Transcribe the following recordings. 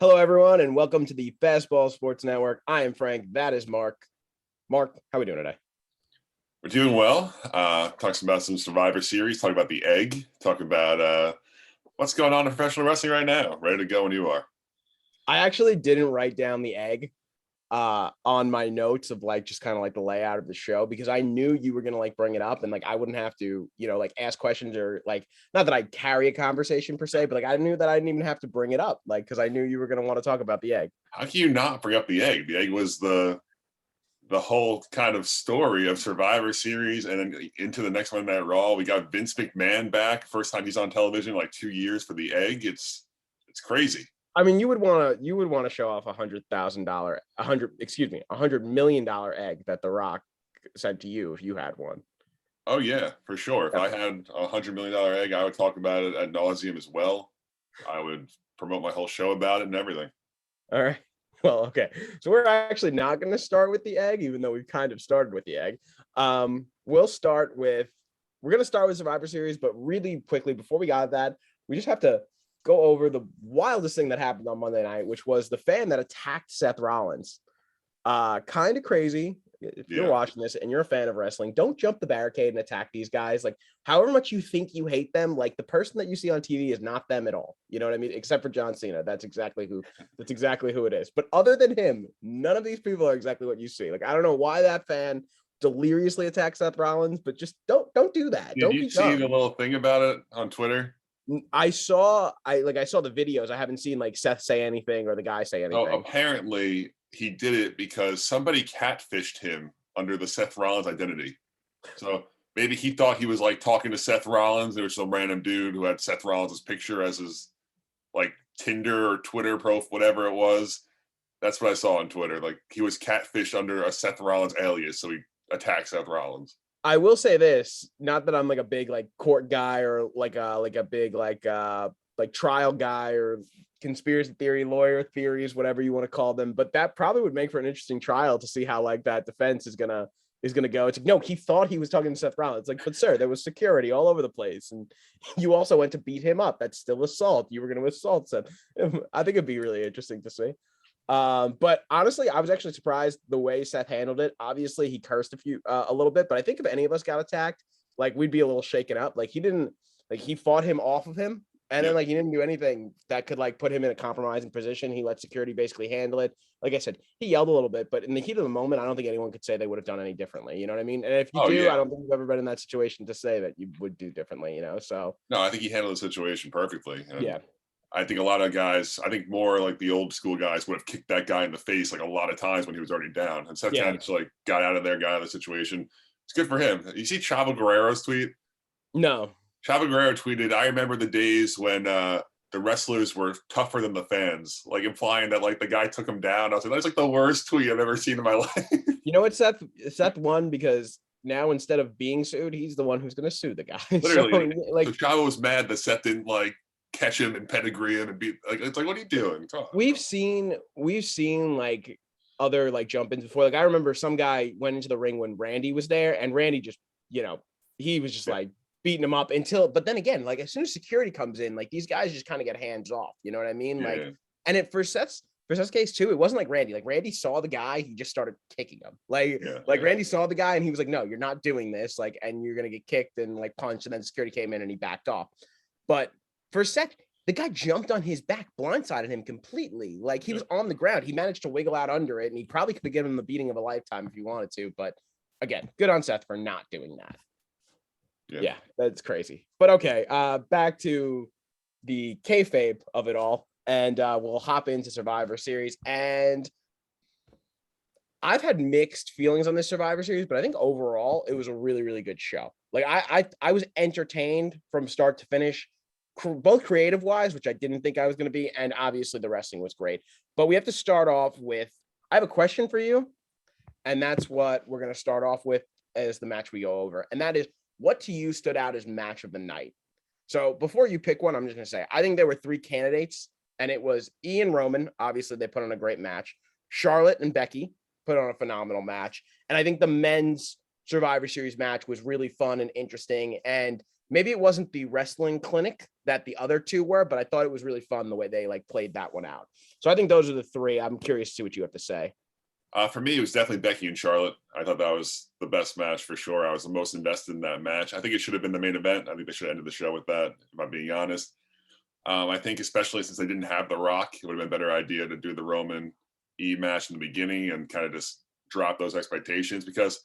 Hello, everyone, and welcome to the Fastball Sports Network. I am Frank. That is Mark. Mark, how are we doing today? We're doing well. Talking about some Survivor Series, talking about the egg, talking about what's going on in professional wrestling right now. Ready to go when you are. I actually didn't write down the egg on my notes of just kind of the layout of the show because I knew you were gonna bring it up and I wouldn't have to ask questions or not that I carry a conversation per se, but I knew that I didn't even have to bring it up because I knew you were gonna want to talk about the egg. How can you not bring up the egg? The egg was the whole kind of story of Survivor Series, and then into the next one that Raw. We got Vince McMahon back, first time he's on television in 2 years for the egg. It's crazy. I mean, you would want to show off $100 million egg that The Rock sent to you if you had one. Oh yeah, for sure. If I had $100 million egg, I would talk about it ad nauseum as well. I would promote my whole show about it and everything. All right. Well, okay. So we're actually not going to start with the egg, even though we've kind of started with the egg. We're going to start with Survivor Series, but really quickly before we got that, we just have to go over the wildest thing that happened on Monday night, which was the fan that attacked Seth Rollins. Kind of crazy. If you're watching this and you're a fan of wrestling, don't jump the barricade and attack these guys. However much you think you hate them, the person that you see on TV is not them at all. You know what I mean? Except for John Cena. That's exactly who it is. But other than him, none of these people are exactly what you see. I don't know why that fan deliriously attacks Seth Rollins, but just don't do that. Did you see the little thing about it on Twitter? I saw the videos. I haven't seen Seth say anything or the guy say anything. Oh, apparently he did it because somebody catfished him under the Seth Rollins identity. So maybe he thought he was talking to Seth Rollins. There was some random dude who had Seth Rollins' picture as his Tinder or Twitter profile, whatever it was. That's what I saw on Twitter. He was catfished under a Seth Rollins alias, so he attacked Seth Rollins. I will say this, not that I'm a big court guy or a big trial guy or conspiracy theory lawyer theories, whatever you want to call them, but that probably would make for an interesting trial to see how that defense is gonna go. It's no, he thought he was talking to Seth Rollins. But sir, there was security all over the place, and you also went to beat him up. That's still assault. You were going to assault Seth. I think it'd be really interesting to see. But honestly, I was actually surprised the way Seth handled it. Obviously, he cursed a little bit, but I think if any of us got attacked, we'd be a little shaken up. He didn't he fought him off of him. And then he didn't do anything that could put him in a compromising position. He let security basically handle it. Like I said, he yelled a little bit, but in the heat of the moment, I don't think anyone could say they would have done any differently. You know what I mean? And if you do, I don't think you've ever been in that situation to say that you would do differently, So no, I think he handled the situation perfectly. Yeah. I think a lot of guys, I think more the old school guys would have kicked that guy in the face a lot of times when he was already down. And Seth kind of got out of there, got out of the situation. It's good for him. You see Chavo Guerrero's tweet? No. Chavo Guerrero tweeted, "I remember the days when the wrestlers were tougher than the fans," implying that the guy took him down. I was that's the worst tweet I've ever seen in my life. You know what, Seth won because now instead of being sued, he's the one who's going to sue the guy. Literally, so Chavo was mad that Seth didn't catch him and pedigree him and be it's what are you doing? We've seen other jump-ins before. I remember some guy went into the ring when Randy was there, and Randy just he was just beating him up but then again, as soon as security comes in, these guys just kind of get hands off. You know what I mean? And for Seth's case too, it wasn't like Randy. Randy saw the guy, he just started kicking him. Randy saw the guy and he was no, you're not doing this. And you're gonna get kicked and punched. And then security came in and he backed off. But for Seth, the guy jumped on his back, blindsided him completely. He was on the ground. He managed to wiggle out under it, and he probably could have given him the beating of a lifetime if he wanted to. But again, good on Seth for not doing that. Yeah, that's crazy. But okay, back to the kayfabe of it all, and we'll hop into Survivor Series. And I've had mixed feelings on this Survivor Series, but I think overall it was a really, really good show. I was entertained from start to finish, both creative wise, which I didn't think I was going to be, and obviously the wrestling was great. But we have to start off with, I have a question for you, and that's what we're going to start off with as the match we go over, and that is, what to you stood out as match of the night? So before you pick one, I'm just going to say, I think there were three candidates, and it was Ian Roman. Obviously, they put on a great match. Charlotte and Becky put on a phenomenal match. And I think the men's Survivor Series match was really fun and interesting. And maybe it wasn't the wrestling clinic that the other two were, but I thought it was really fun the way they like played that one out. So I think those are the three. I'm curious to see what you have to say. For me, it was definitely Becky and Charlotte. I thought that was the best match for sure. I was the most invested in that match. I think it should have been the main event. I think they should have ended the show with that, if I'm being honest. I think especially since they didn't have The Rock, it would have been a better idea to do the Roman E match in the beginning and kind of just drop those expectations, because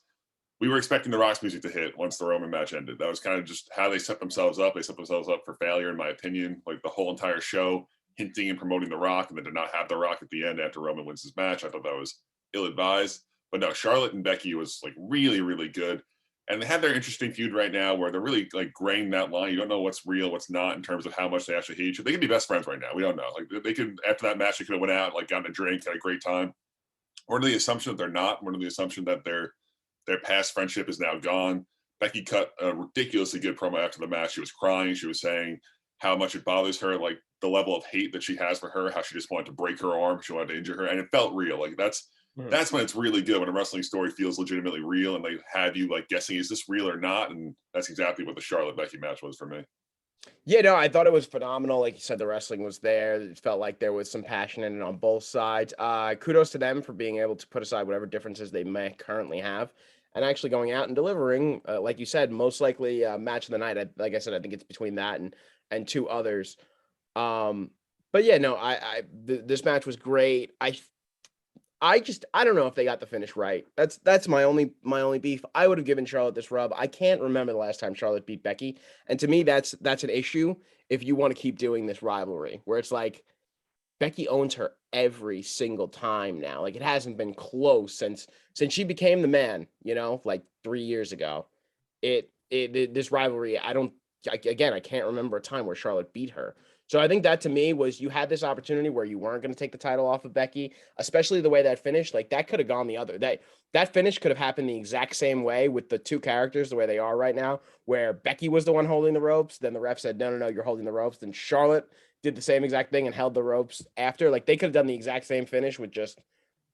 we were expecting The Rock's music to hit once the Roman match ended. That was kind of just how they set themselves up. They set themselves up for failure, in my opinion. Like the whole entire show hinting and promoting The Rock, and then did not have The Rock at the end after Roman wins his match. I thought that was ill-advised. But no, Charlotte and Becky was like really, really good. And they have their interesting feud right now where they're really like graying that line. You don't know what's real, what's not in terms of how much they actually hate each other. They could be best friends right now. We don't know. Like they could, after that match, they could have went out, like gotten a drink, had a great time. Or the assumption that they're not. Or the assumption that their past friendship is now gone. Becky cut a ridiculously good promo after the match. She was crying. She was saying how much it bothers her, like the level of hate that she has for her, how she just wanted to break her arm, she wanted to injure her, and it felt real. Like that's when it's really good, when a wrestling story feels legitimately real and they have you like guessing, is this real or not? And that's exactly what the Charlotte Becky match was for me. Yeah, no, I thought it was phenomenal. Like you said, the wrestling was there. It felt like there was some passion in it on both sides. Kudos to them for being able to put aside whatever differences they may currently have and actually going out and delivering, like you said, most likely match of the night. Like I said, I think it's between that and two others. But yeah, no, this match was great. I don't know if they got the finish right. That's my only beef. I would have given Charlotte this rub. I can't remember the last time Charlotte beat Becky, and to me, that's an issue if you want to keep doing this rivalry where it's like Becky owns her every single time now. Like it hasn't been close since she became the man. Like 3 years ago. This rivalry. I can't remember a time where Charlotte beat her. So I think that to me was you had this opportunity where you weren't going to take the title off of Becky, especially the way that finished. Like that could have gone the other. That finish could have happened the exact same way with the two characters the way they are right now, where Becky was the one holding the ropes. Then the ref said, no, you're holding the ropes. Then Charlotte did the same exact thing and held the ropes after. Like they could have done the exact same finish with just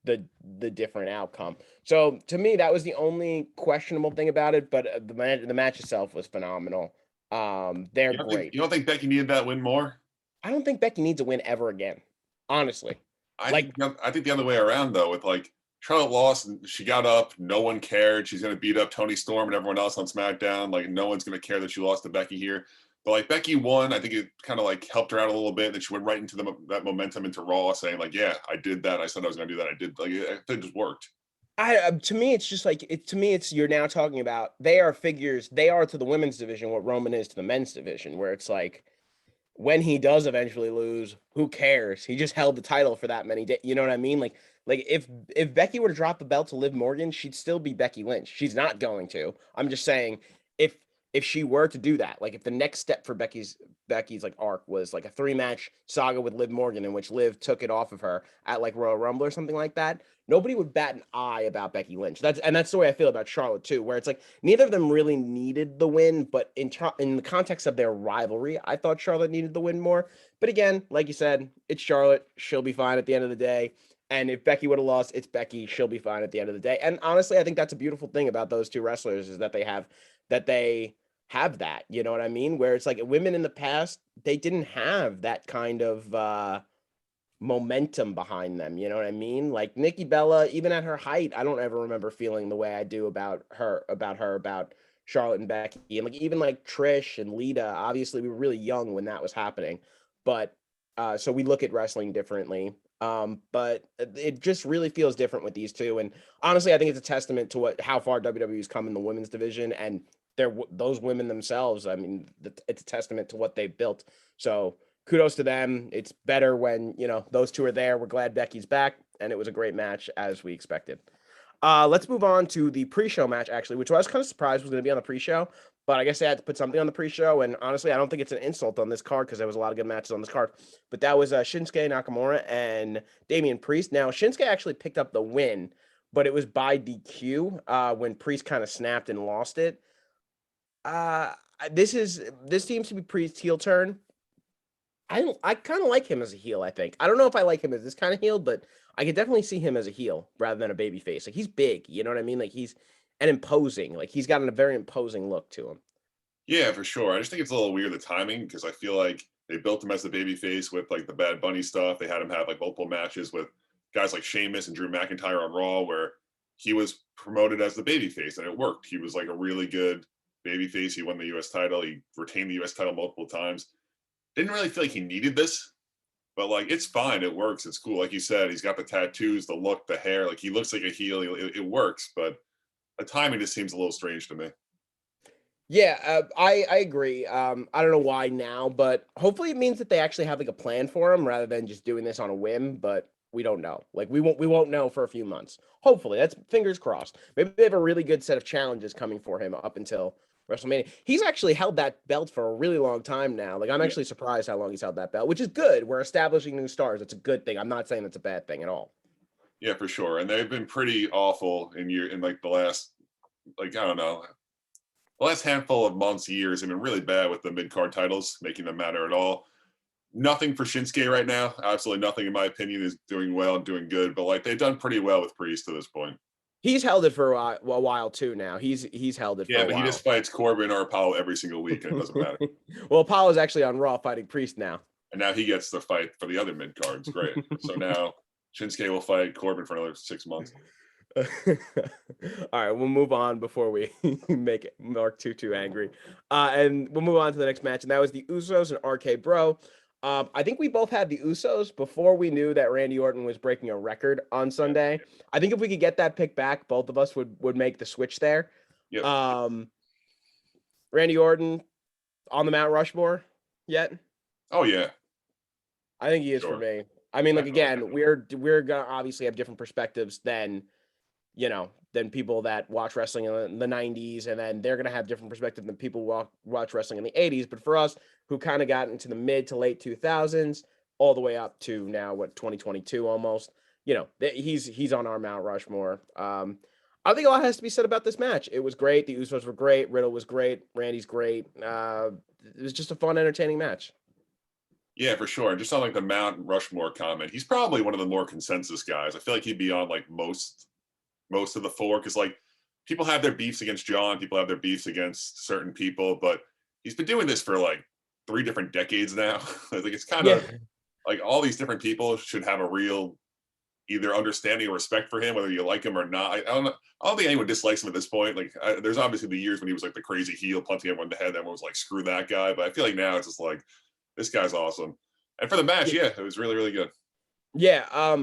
the different outcome. So to me, that was the only questionable thing about it. But the match itself was phenomenal. They're great. You don't think Becky needed that win more? I don't think Becky needs a win ever again. Honestly. I think the other way around though, with like Charlotte lost and she got up, no one cared. She's gonna beat up Toni Storm and everyone else on SmackDown. Like no one's gonna care that she lost to Becky here. But like Becky won, I think it kind of like helped her out a little bit. Then she went right into that momentum into Raw, saying like, "Yeah, I did that. I said I was gonna do that. I did." Like it just worked. To me, it's just like to me, it's you're now talking about they are figures. They are to the women's division what Roman is to the men's division, where it's like when he does eventually lose, who cares? He just held the title for that many days. You know what I mean? Like if Becky were to drop the belt to Liv Morgan, she'd still be Becky Lynch. She's not going to. I'm just saying if if she were to do that, like if the next step for Becky's like arc was like a 3-match saga with Liv Morgan in which Liv took it off of her at like Royal Rumble or something like that, nobody would bat an eye about Becky Lynch. That's the way I feel about Charlotte too, where it's like neither of them really needed the win, but in the context of their rivalry, I thought Charlotte needed the win more. But again, like you said, it's Charlotte. She'll be fine at the end of the day. And if Becky would have lost, it's Becky. She'll be fine at the end of the day. And honestly, I think that's a beautiful thing about those two wrestlers is that they have that. You know what I mean? Where it's like women in the past, they didn't have that kind of momentum behind them. You know what I mean? Like Nikki Bella, even at her height, I don't ever remember feeling the way I do about Charlotte and Becky. And like even like Trish and Lita, obviously we were really young when that was happening. But so we look at wrestling differently. But it just really feels different with these two. And honestly, I think it's a testament to how far WWE's come in the women's division, and those women themselves. I mean, it's a testament to what they've built. So kudos to them. It's better when those two are there. We're glad Becky's back, and it was a great match as we expected. Let's move on to the pre-show match, actually, which I was kind of surprised was going to be on the pre-show, but I guess they had to put something on the pre-show, and honestly, I don't think it's an insult on this card because there was a lot of good matches on this card, but that was Shinsuke Nakamura and Damian Priest. Now, Shinsuke actually picked up the win, but it was by DQ when Priest kind of snapped and lost it. This seems to be Priest's heel turn. I kind of like him as a heel, I think. I don't know if I like him as this kind of heel, but I could definitely see him as a heel rather than a baby face. Like he's big, you know what I mean? Like he's imposing. Like he's got a very imposing look to him. Yeah, for sure. I just think it's a little weird the timing because I feel like they built him as the baby face with like the Bad Bunny stuff. They had him have like multiple matches with guys like Sheamus and Drew McIntyre on Raw where he was promoted as the baby face and it worked. He was like a really good baby face. He won the US title. He retained the US title multiple times. Didn't really feel like he needed this, but like it's fine. It works. It's cool. Like you said, he's got the tattoos, the look, the hair. Like he looks like a heel. It works, but the timing just seems a little strange to me. Yeah, I agree. I don't know why now, but hopefully it means that they actually have like a plan for him rather than just doing this on a whim. But we don't know. Like we won't know for a few months. Hopefully, that's fingers crossed. Maybe they have a really good set of challenges coming for him up until WrestleMania. He's actually held that belt for a really long time now. Like I'm Yeah. actually surprised how long he's held that belt, which is good. We're establishing new stars. It's a good thing. I'm not saying that's a bad thing at all. Yeah, for sure. And they've been pretty awful in like the last like I don't know the last handful of months, years. Have been really bad with the mid card titles, making them matter at all. Nothing for Shinsuke right now. Absolutely nothing, in my opinion, is doing well and doing good. But like they've done pretty well with Priest to this point. He's held it for a while too now. He's held it for Yeah, a but he while. just fights Corbin or Apollo every single week, and it doesn't matter. Well, Apollo's actually on Raw fighting Priest now. And now he gets the fight for the other mid cards. Great. So now Shinsuke will fight Corbin for another 6 months. All right, we'll move on before we make Mark too angry. And we'll move on to the next match, and that was the Usos and RK Bro. I think we both had the Usos before we knew that Randy Orton was breaking a record on Yeah. Sunday. I think if we could get that pick back, both of us would make the switch there. Yep. Um, Randy Orton on the Mount Rushmore yet? Oh yeah. I think he is for Sure. me. I mean, like Definitely. again, we're gonna obviously have different perspectives than than people that watch wrestling in the 90s, and then they're gonna have different perspective than people watch wrestling in the 80s. But for us, who kind of got into the mid to late 2000s, all the way up to now, what 2022 almost, he's on our Mount Rushmore. I think a lot has to be said about this match. It was great. The Usos were great. Riddle was great. Randy's great. It was just a fun, entertaining match. Yeah, for sure. Just on like the Mount Rushmore comment, he's probably one of the more consensus guys. I feel like he'd be on like most of the four because like people have their beefs against John, people have their beefs against certain people, but he's been doing this for like 3 different decades now. Like it's kind Yeah. of like all these different people should have a real either understanding or respect for him, whether you like him or not. I don't know. I don't think anyone dislikes him at this point. Like, there's obviously the years when he was like the crazy heel, punching everyone in the head. Everyone was like, "Screw that guy." But I feel like now it's just like, this guy's awesome. And for the match, yeah, it was really, really good. Yeah,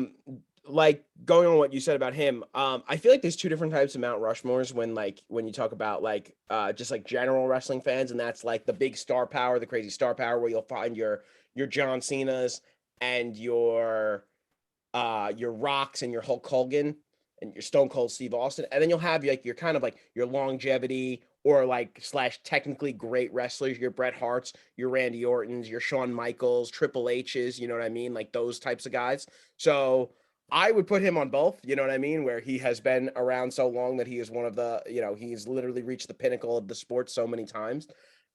like going on what you said about him, I feel like there's two different types of Mount Rushmores when you talk about like just like general wrestling fans, and that's like the big star power, the crazy star power, where you'll find your John Cena's and your Rocks and your Hulk Hogan and your Stone Cold Steve Austin, and then you'll have like your kind of like your longevity or like slash technically great wrestlers, your Bret Harts, your Randy Ortons, your Shawn Michaels, Triple H's, you know what I mean, like those types of guys. So I would put him on both, you know what I mean, where he has been around so long that he is one of the, he's literally reached the pinnacle of the sport so many times.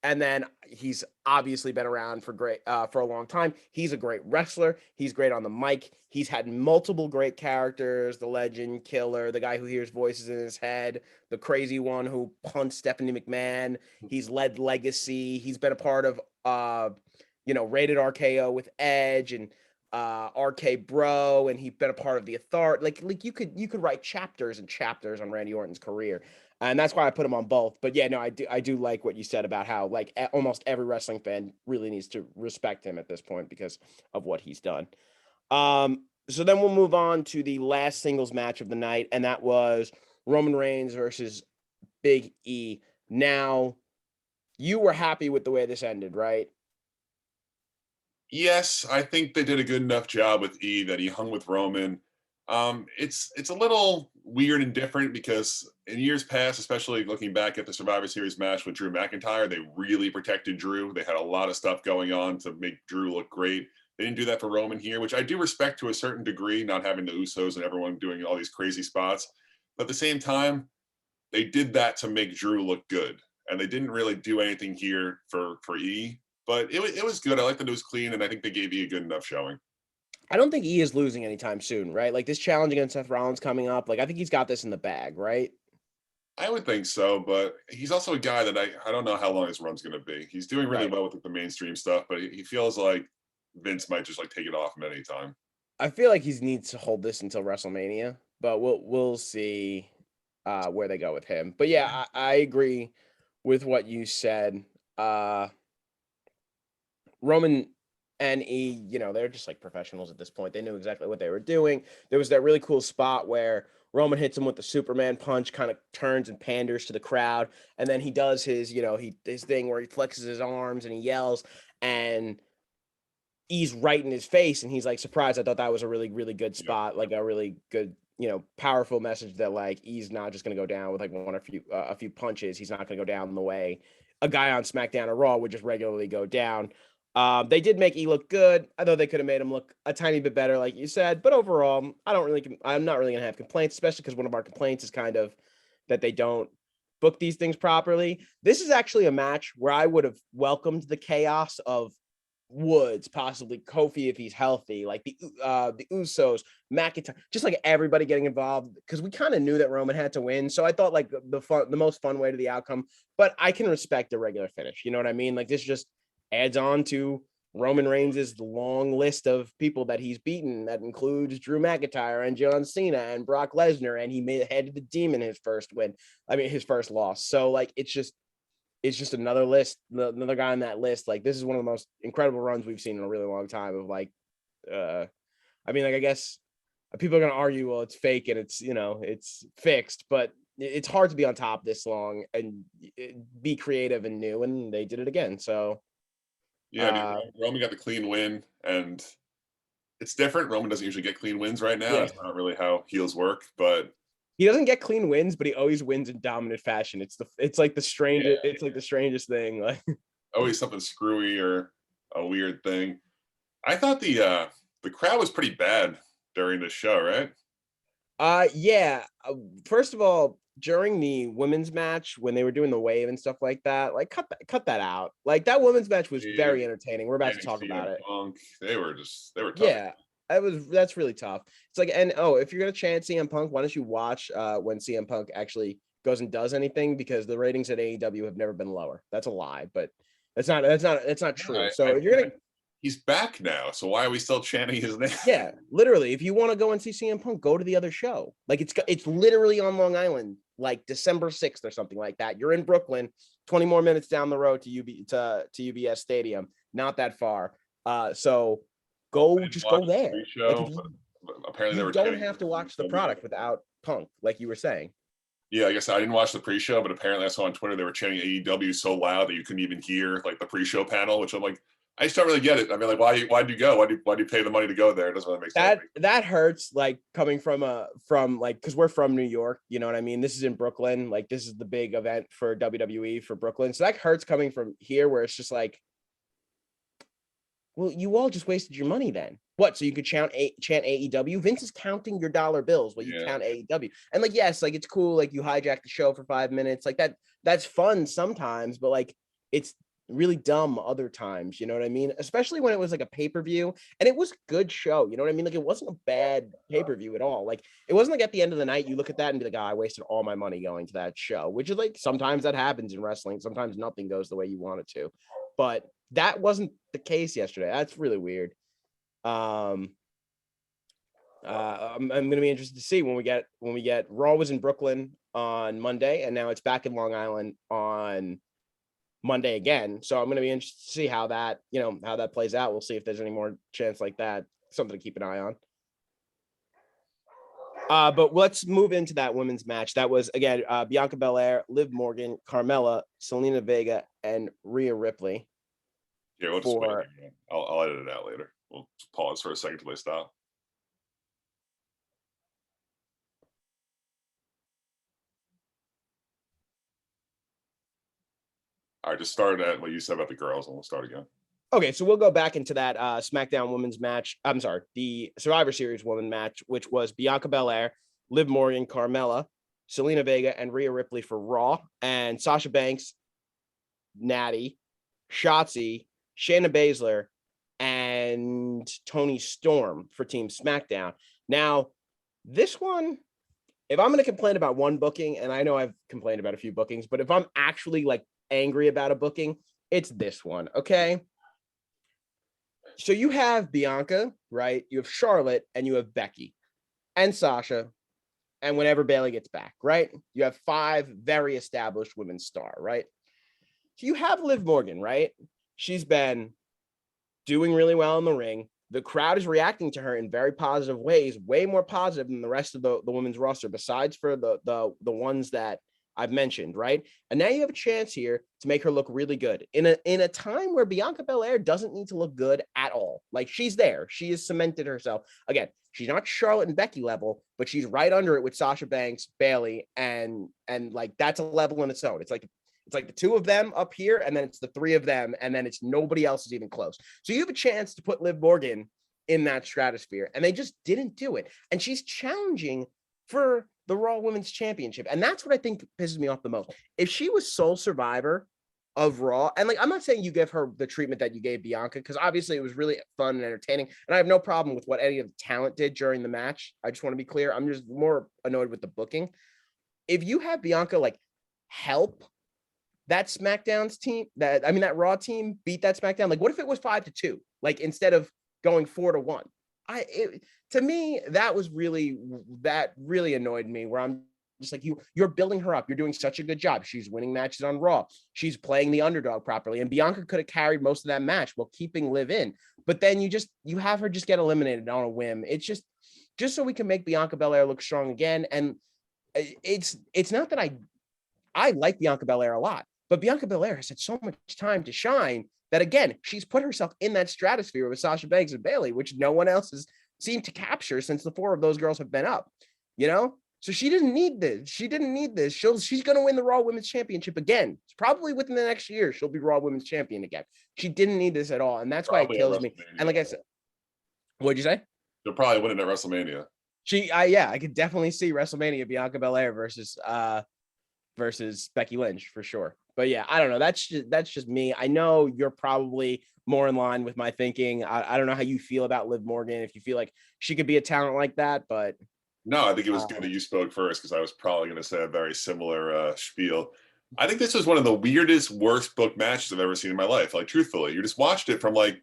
And then he's obviously been around for a long time. He's a great wrestler. He's great on the mic. He's had multiple great characters: the legend, killer, the guy who hears voices in his head, the crazy one who punts Stephanie McMahon. He's led Legacy. He's been a part of Rated RKO with Edge and RK Bro, and he's been a part of the Authority. Like you could write chapters and chapters on Randy Orton's career, and that's why I put him on both. But yeah, no, I do like what you said about how like almost every wrestling fan really needs to respect him at this point because of what he's done. So then we'll move on to the last singles match of the night, and that was Roman Reigns versus Big E. Now, you were happy with the way this ended, right? Yes, I think they did a good enough job with E that he hung with Roman. It's a little weird and different because in years past, especially looking back at the Survivor Series match with Drew McIntyre, they really protected Drew. They had a lot of stuff going on to make Drew look great. They didn't do that for Roman here, which I do respect to a certain degree, not having the Usos and everyone doing all these crazy spots. But at the same time, they did that to make Drew look good, and they didn't really do anything here for E. But it was good. I like that it was clean, and I think they gave E a good enough showing. I don't think E is losing anytime soon, right? Like this challenge against Seth Rollins coming up, like I think he's got this in the bag, right? I would think so, but he's also a guy that I don't know how long his run's going to be. He's doing really Right. well with like, the mainstream stuff, but he feels like Vince might just like take it off him anytime. I feel like he needs to hold this until WrestleMania, but we'll see where they go with him. But yeah, I agree with what you said. Roman and E, they're just like professionals at this point. They knew exactly what they were doing. There was that really cool spot where Roman hits him with the Superman punch, kind of turns and panders to the crowd, and then he does his thing where he flexes his arms and he yells, and E's right in his face, and he's like surprised. I thought that was a really, really good Yeah. spot, like a really good, powerful message that like E's not just gonna go down with like a few punches. He's not gonna go down the way a guy on SmackDown or Raw would just regularly go down. They did make E look good. I thought they could have made him look a tiny bit better, like you said. But overall, I'm not really gonna have complaints, especially because one of our complaints is kind of that they don't book these things properly. This is actually a match where I would have welcomed the chaos of Woods, possibly Kofi if he's healthy, like the Usos, McIntyre, just like everybody getting involved because we kind of knew that Roman had to win. So I thought like the most fun way to the outcome, but I can respect the regular finish. You know what I mean? Like this just adds on to Roman Reigns' long list of people that he's beaten. That includes Drew McIntyre and John Cena and Brock Lesnar, and he made head the Demon his first win. I mean his first loss. So like it's just another another guy on that list. Like this is one of the most incredible runs we've seen in a really long time of like, I mean, like, I guess people are going to argue, well, it's fake and it's fixed, but it's hard to be on top this long and be creative and new. And they did it again. So, Yeah, I mean, uh, Roman got the clean win, and it's different. Roman doesn't usually get clean wins right now. yeah, That's not really how heels work, but he doesn't get clean wins, but he always wins in dominant fashion. It's like yeah, the strangest thing. Like, always something screwy or a weird thing. I thought the crowd was pretty bad during the show, right? Yeah. First of all, during the women's match when they were doing the wave and stuff like that, like cut that out. Like that women's match was Yeah, very entertaining. We're about to Manning, talk about CM it. Punk, they were tough. Yeah. That's really tough. It's like, and if you're gonna chant CM Punk, why don't you watch when CM Punk actually goes and does anything, because the ratings at AEW have never been lower. That's a lie, but that's not true. I, So I if you're gonna he's back now, so why are we still chanting his name? Yeah, literally. If you want to go and see CM Punk, go to the other show. Like it's literally on Long Island, like December 6th or something like that. You're in Brooklyn, 20 more minutes down the road to UBS Stadium, not that far. So I didn't just watch go the there. Like if pre-show, but apparently they you were don't chanting. have to watch the product without Punk, like you were saying. Yeah, I guess I didn't watch the pre-show, but apparently I saw on Twitter they were chanting AEW so loud that you couldn't even hear like the pre-show panel, which I'm like, I just don't really get it. I mean, like, why'd you go? Why'd you pay the money to go there? It doesn't really make sense. That hurts, like coming from like, because we're from New York, you know what I mean? This is in Brooklyn, like this is the big event for WWE for Brooklyn. So that hurts coming from here, where it's just like, well, you all just wasted your money then. What? So you could chant AEW? Vince is counting your dollar bills while you Yeah. count AEW. And like, yes, like it's cool, like you hijack the show for 5 minutes. Like that's fun sometimes, but like it's really dumb other times, you know what I mean? Especially when it was like a pay-per-view and it was a good show, you know what I mean? Like it wasn't a bad pay-per-view at all. Like it wasn't like at the end of the night you look at that and be like, oh, I wasted all my money going to that show, which is like sometimes that happens in wrestling. Sometimes nothing goes the way you want it to. But that wasn't the case yesterday. That's really weird. I'm gonna be interested to see when we get Raw was in Brooklyn on Monday, and now it's back in Long Island on Monday again. So I'm gonna be interested to see how that plays out. We'll see if there's any more chance like that. Something to keep an eye on. But let's move into that women's match. That was again Bianca Belair, Liv Morgan, Carmella, Selena Vega, and Rhea Ripley. Yeah, we'll just wait. For I'll edit it out later. We'll pause for a second till they stop. All right, just start at what you said about the girls, and we'll start again. Okay, so we'll go back into that SmackDown women's match. I'm sorry, the Survivor Series women match, which was Bianca Belair, Liv Morgan, Carmella, Selena Vega, and Rhea Ripley for Raw, and Sasha Banks, Natty, Shotzi, Shayna Baszler, and Tony Storm for Team SmackDown. Now, this one, if I'm going to complain about one booking, and I know I've complained about a few bookings, but if I'm actually like angry about a booking, it's this one. Okay. So you have Bianca, right? You have Charlotte, and you have Becky and Sasha, and whenever Bailey gets back, right? You have 5 very established women's star, right? So you have Liv Morgan, right? She's been doing really well in the ring. The crowd is reacting to her in very positive ways, way more positive than the rest of the women's roster, besides for the ones that I've mentioned, right? And now you have a chance here to make her look really good in a time where Bianca Belair doesn't need to look good at all. Like, she's there. She has cemented herself. Again, she's not Charlotte and Becky level, but she's right under it with Sasha Banks, Bailey, and like that's a level in its own. It's like the 2 of them up here, and then it's the 3 of them, and then it's nobody else is even close. So you have a chance to put Liv Morgan in that stratosphere, and they just didn't do it. And she's challenging for the Raw Women's Championship, and that's what I think pisses me off the most. If she was sole survivor of Raw, and like, I'm not saying you give her the treatment that you gave Bianca, because obviously it was really fun and entertaining, and I have no problem with what any of the talent did during the match. I just want to be clear. I'm just more annoyed with the booking. If you have Bianca like help that SmackDown's team, that Raw team beat that SmackDown. Like, what if it was 5-2? Like, instead of going 4-1? To me, that really annoyed me. Where I'm just like, you're building her up. You're doing such a good job. She's winning matches on Raw. She's playing the underdog properly, and Bianca could have carried most of that match while keeping Liv in. But then you have her just get eliminated on a whim. It's just so we can make Bianca Belair look strong again. And it's not that I like Bianca Belair a lot. But Bianca Belair has had so much time to shine that, again, she's put herself in that stratosphere with Sasha Banks and Bailey, which no one else has seemed to capture since the 4 of those girls have been up, you know? So she didn't need this. She's going to win the Raw Women's Championship again. It's probably within the next year, she'll be Raw Women's Champion again. She didn't need this at all. And that's probably why it kills me. And like I said, what'd you say? They'll probably win it at WrestleMania. I could definitely see WrestleMania Bianca Belair versus Becky Lynch for sure. But yeah, I don't know. That's just me. I know you're probably more in line with my thinking. I don't know how you feel about Liv Morgan, if you feel like she could be a talent like that, but no, I think it was good that you spoke first, because I was probably going to say a very similar spiel. I think this was one of the weirdest, worst book matches I've ever seen in my life. Like, truthfully, you just watched it from like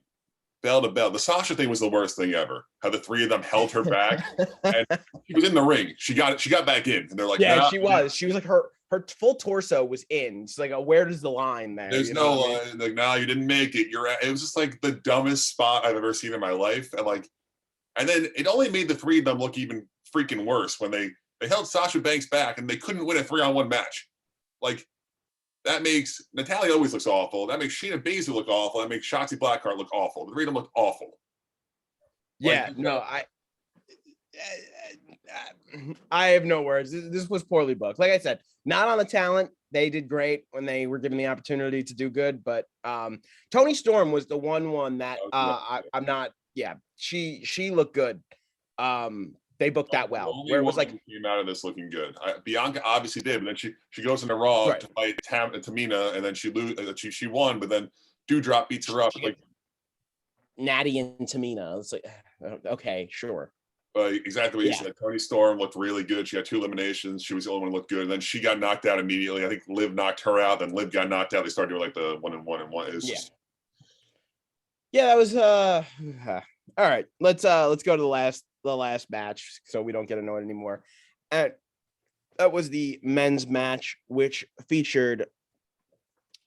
bell to bell. The Sasha thing was the worst thing ever. How the 3 of them held her back, and she was in the ring. She got back in, and they're like, yeah, nah, she was. She was like her full torso was in. It's like, where does the line there? There's no line. Like, no, you didn't make it. It was just like the dumbest spot I've ever seen in my life, and then it only made the 3 of them look even freaking worse when they held Sasha Banks back and they couldn't win a 3-on-1 match. Like, that makes Natalya always looks awful. That makes Shayna Baszler look awful. That makes Shotzi Blackheart look awful. The 3 of them look awful. Yeah, no, I have no words. This was poorly booked. Like I said, not on the talent. They did great when they were given the opportunity to do good. But Toni Storm was the one that I'm not. Yeah, she looked good. They booked that well. Where it was like, came out of this looking good. Bianca obviously did, but then she goes into Raw to fight Tamina, and then she won, but then Doudrop beats her up. Like Natty and Tamina. It's like, okay, sure. Exactly what you said. Toni Storm looked really good. She had 2 eliminations. She was the only one who looked good. And then she got knocked out immediately. I think Liv knocked her out. Then Liv got knocked out. They started doing like the 1-1. Yeah, that was all right. Let's go to the last match so we don't get annoyed anymore. And that was the men's match, which featured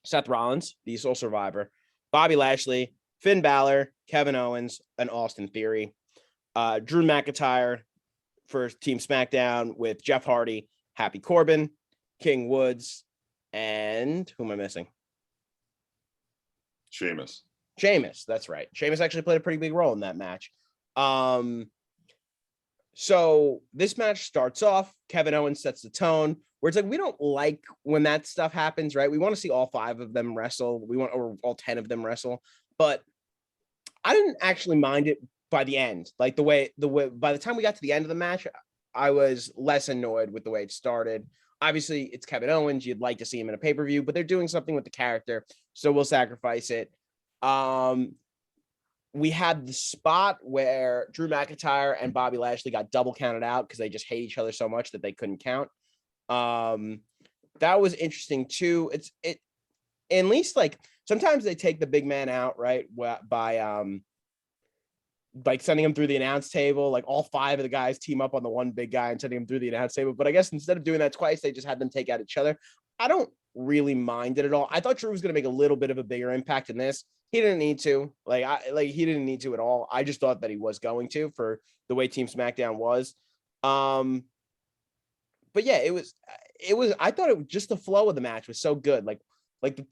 Seth Rollins, the sole survivor, Bobby Lashley, Finn Balor, Kevin Owens, and Austin Theory. Drew McIntyre for Team SmackDown with Jeff Hardy, Happy Corbin, King Woods, and who am I missing? Sheamus, that's right. Sheamus actually played a pretty big role in that match. So this match starts off, Kevin Owens sets the tone, where it's like, we don't like when that stuff happens, right? We want to see all 5 of them wrestle. Or all 10 of them wrestle. But I didn't actually mind it by the end. Like the way by the time we got to the end of the match, I was less annoyed with the way it started. Obviously, it's Kevin Owens. You'd like to see him in a pay-per-view, but they're doing something with the character, so we'll sacrifice it. we had the spot where Drew McIntyre and Bobby Lashley got double counted out because they just hate each other so much that they couldn't count. That was interesting too. It at least like sometimes they take the big man out, right? By like sending him through the announce table, like all 5 of the guys team up on the one big guy and sending him through the announce table. But I guess instead of doing that twice, they just had them take out each other. I don't really mind it at all. I thought Drew was going to make a little bit of a bigger impact in this. He didn't need to. He didn't need to at all. I just thought that he was going to for the way Team SmackDown was. But yeah, it was. I thought it was just the flow of the match was so good. Like the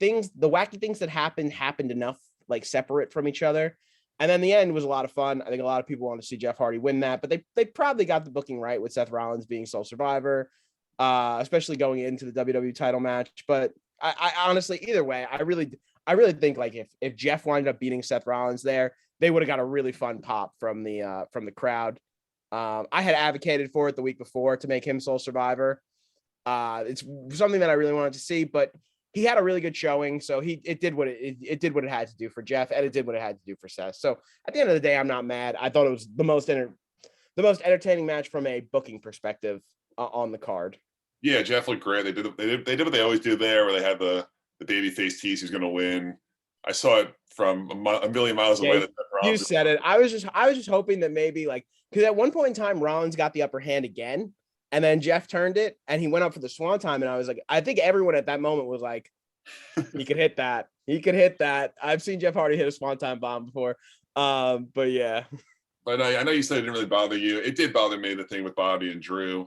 wacky things that happened enough like separate from each other. And then the end was a lot of fun. I think a lot of people want to see Jeff Hardy win that, but they probably got the booking right with Seth Rollins being sole survivor, especially going into the WWE title match. But I honestly, either way, I really think like if Jeff wound up beating Seth Rollins there, they would have got a really fun pop from the crowd. I had advocated for it the week before to make him sole survivor. It's something that I really wanted to see, but he had a really good showing, so it did what it had to do for Jeff, and it did what it had to do for Seth. So at the end of the day, I'm not mad. I thought it was the most entertaining match from a booking perspective on the card. Yeah, Jeff looked great. They did what they always do there, where they had the babyface tease who's going to win. I saw it from a million miles away. You said it. I was just hoping that maybe like because at one point in time Rollins got the upper hand again. And then Jeff turned it and he went up for the swan time. And I was like, I think everyone at that moment was like, he could hit that. He could hit that. I've seen Jeff Hardy hit a swan time bomb before. But yeah. But I know you said it didn't really bother you. It did bother me, the thing with Bobby and Drew.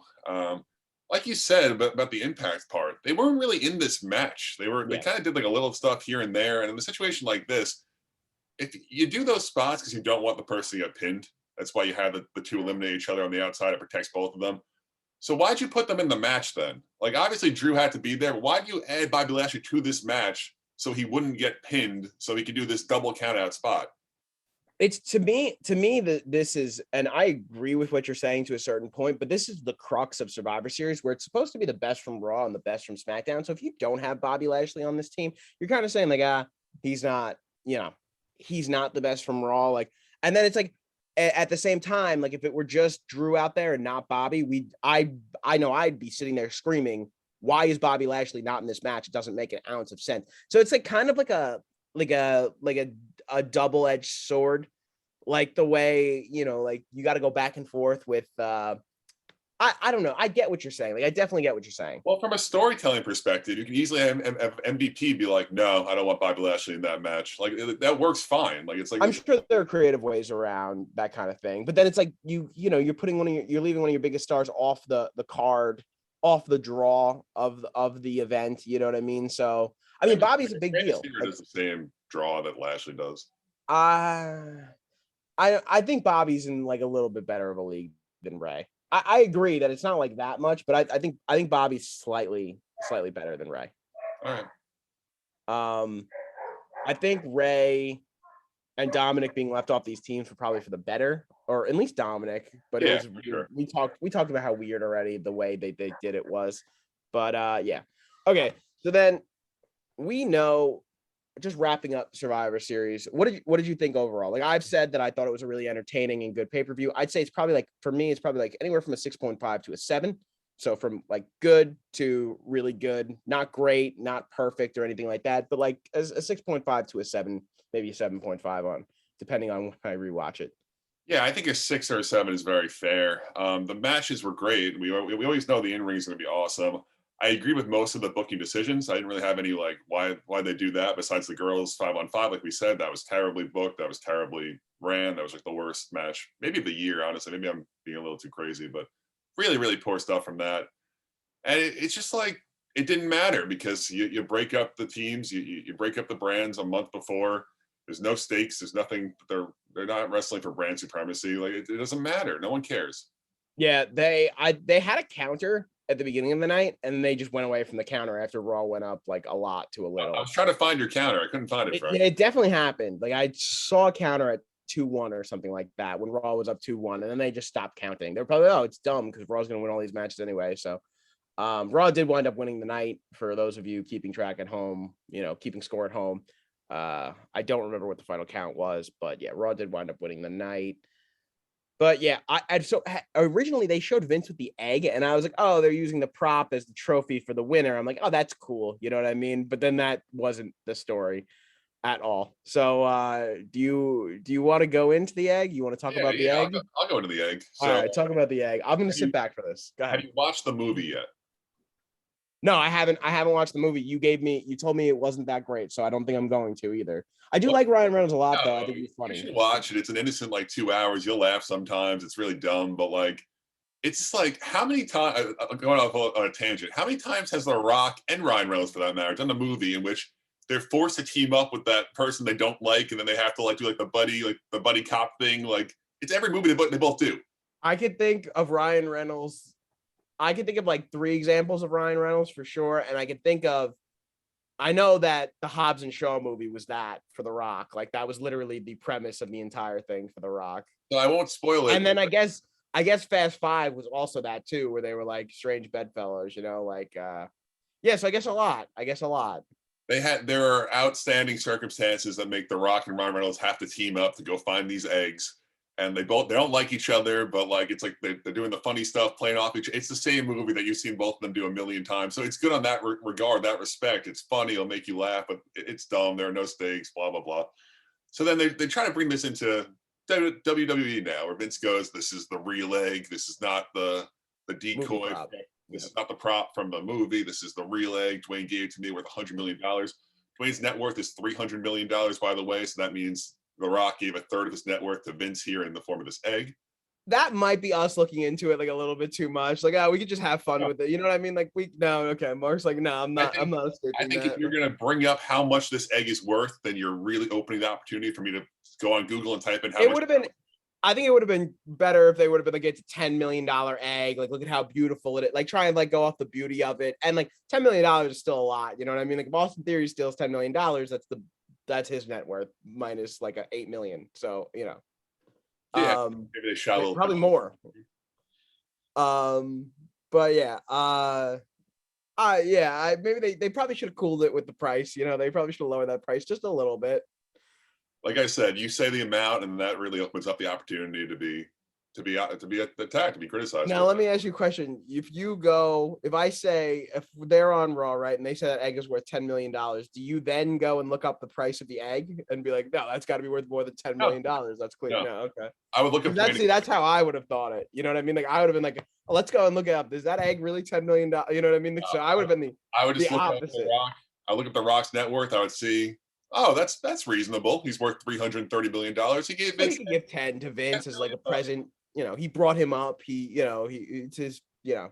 Like you said about the impact part, they weren't really in this match. They kind of did like a little stuff here and there. And in a situation like this, if you do those spots because you don't want the person to get pinned, that's why you have the 2 eliminate each other on the outside. It protects both of them. So why'd you put them in the match then? Like, obviously Drew had to be there, but why'd you add Bobby Lashley to this match so he wouldn't get pinned, so he could do this double count out spot? It's to me that this is, and I agree with what you're saying to a certain point, but this is the crux of Survivor Series where it's supposed to be the best from Raw and the best from SmackDown. So if you don't have Bobby Lashley on this team, you're kind of saying like, he's not the best from Raw. Like, and then it's like, at the same time, like if it were just Drew out there and not Bobby, I know I'd be sitting there screaming, why is Bobby Lashley not in this match? It doesn't make an ounce of sense. So it's like kind of like a double-edged sword, like the way, like you got to go back and forth with, I don't know. I get what you're saying. Like, I definitely get what you're saying. Well, from a storytelling perspective, you can easily have MVP be like, no, I don't want Bobby Lashley in that match. Like, that works fine. Like, it's like, I'm sure there are creative ways around that kind of thing, but then it's like, you're putting you're leaving one of your biggest stars off the card, off the draw of the event. You know what I mean? So, I mean, Bobby's a big deal. Like, does the same draw that Lashley does. I think Bobby's in like a little bit better of a league than Ray. I agree that it's not like that much, but I think Bobby's slightly better than Ray. All right. I think Ray and Dominic being left off these teams were probably for the better, or at least Dominic. But yeah, it was weird. Sure. We talked about how weird already the way they did it was. But yeah. Okay. So then we know, just wrapping up Survivor Series, what did you think overall? Like I've said that I thought it was a really entertaining and good pay-per-view. I'd say it's probably like, for me, it's probably like anywhere from a 6.5 to a 7. So from like good to really good, not great, not perfect or anything like that, but like a 6.5 to a 7, maybe a 7.5 on, depending on when I rewatch it. Yeah, I think a 6 or a 7 is very fair. The matches were great. We always know the in-ring is going to be awesome. I agree with most of the booking decisions. I didn't really have any like why they do that. Besides the girls 5-on-5, like we said, that was terribly booked. That was terribly ran. That was like the worst match, maybe of the year. Honestly, maybe I'm being a little too crazy, but really, really poor stuff from that. And it's just like it didn't matter because you break up the teams, you break up the brands a month before. There's no stakes. There's nothing. They're not wrestling for brand supremacy. Like it doesn't matter. No one cares. Yeah, they had a counter at the beginning of the night, and they just went away from the counter after Raw went up like a lot to a little. I was trying to find your counter. I couldn't find it. It definitely happened. Like I saw a counter at 2-1 or something like that when Raw was up 2-1, and then they just stopped counting. They're probably, it's dumb because Raw's going to win all these matches anyway. So Raw did wind up winning the night for those of you keeping track at home, keeping score at home. I don't remember what the final count was, but yeah, Raw did wind up winning the night. But yeah, originally they showed Vince with the egg, and I was like, oh, they're using the prop as the trophy for the winner. I'm like, oh, that's cool. You know what I mean? But then that wasn't the story at all. So do you want to go into the egg? You want to talk Yeah, about the yeah, egg? I'll go into the egg. All So right, talk about the egg. I'm gonna have sit you back for this. Go have ahead. you watched the movie yet? No, I haven't. I haven't watched the movie. You told me it wasn't that great, so I don't think I'm going to either. I do Well, like Ryan Reynolds a lot, though. I no, think he's you funny. should watch it. It's an innocent like 2 hours. You'll laugh sometimes. It's really dumb, but like it's like how many times going off on a tangent? How many times has The Rock and Ryan Reynolds, for that matter, done a movie in which they're forced to team up with that person they don't like, and then they have to like do like the buddy cop thing? Like it's every movie they both do. I could think of Ryan Reynolds. I could think of like 3 examples of Ryan Reynolds for sure, and I could think of. I know that the Hobbs and Shaw movie was that for The Rock. Like that was literally the premise of the entire thing for The Rock. So I won't spoil it. And then I guess Fast Five was also that too, where they were like strange bedfellows, like yeah, so I guess a lot. I guess a lot. There are outstanding circumstances that make The Rock and Ryan Reynolds have to team up to go find these eggs. And they don't like each other, but like it's like they're doing the funny stuff, playing off each. It's the same movie that you've seen both of them do a million times, so it's good on that regard, that respect. It's funny, it'll make you laugh, but it's dumb. There are no stakes, blah blah blah. So then they try to bring this into WWE now, where Vince goes, "This is the real egg. This is not the decoy. This is not the prop from the movie. This is the real egg. Dwayne gave it to me worth $100 million. Dwayne's net worth is $300 million, by the way. So that means The Rock gave a third of his net worth to Vince here in the form of this egg. That might be us looking into it like a little bit too much. Like, we could just have fun with it. You know what I mean? Like, okay. Mark's like, no, I'm not I escaping think that. if you're going to bring up how much this egg is worth, then you're really opening the opportunity for me to go on Google and type in how It much. would have been. I think it would have been better if they would have been like, it's a $10 million egg. Like, look at how beautiful it is. Like, try and like go off the beauty of it. And like $10 million is still a lot. You know what I mean? Like, if Austin Theory steals $10 million, that's his net worth minus like a 8 million. So, Yeah, maybe they shot a little probably more. But yeah, maybe they probably should have cooled it with the price. They probably should have lowered that price just a little bit. Like I said, you say the amount, and that really opens up the opportunity to be attacked, to be criticized. Now, let me ask you a question. If I say, if they're on Raw, right, and they say that egg is worth $10 million, do you then go and look up the price of the egg and be like, no, that's got to be worth more than $10 million? That's clear. No, okay. I would look up. That's how I would have thought it. You know what I mean? Like, I would have been like, oh, let's go and look it up. Is that egg really $10 million? You know what I mean? So I would have been I would just the look opposite. up The Rock. I look at The Rock's net worth. I would see, oh, that's reasonable. He's worth $330 million. He gave Vince. He could give 10 to Vince as like a present. He brought him up. It's his. I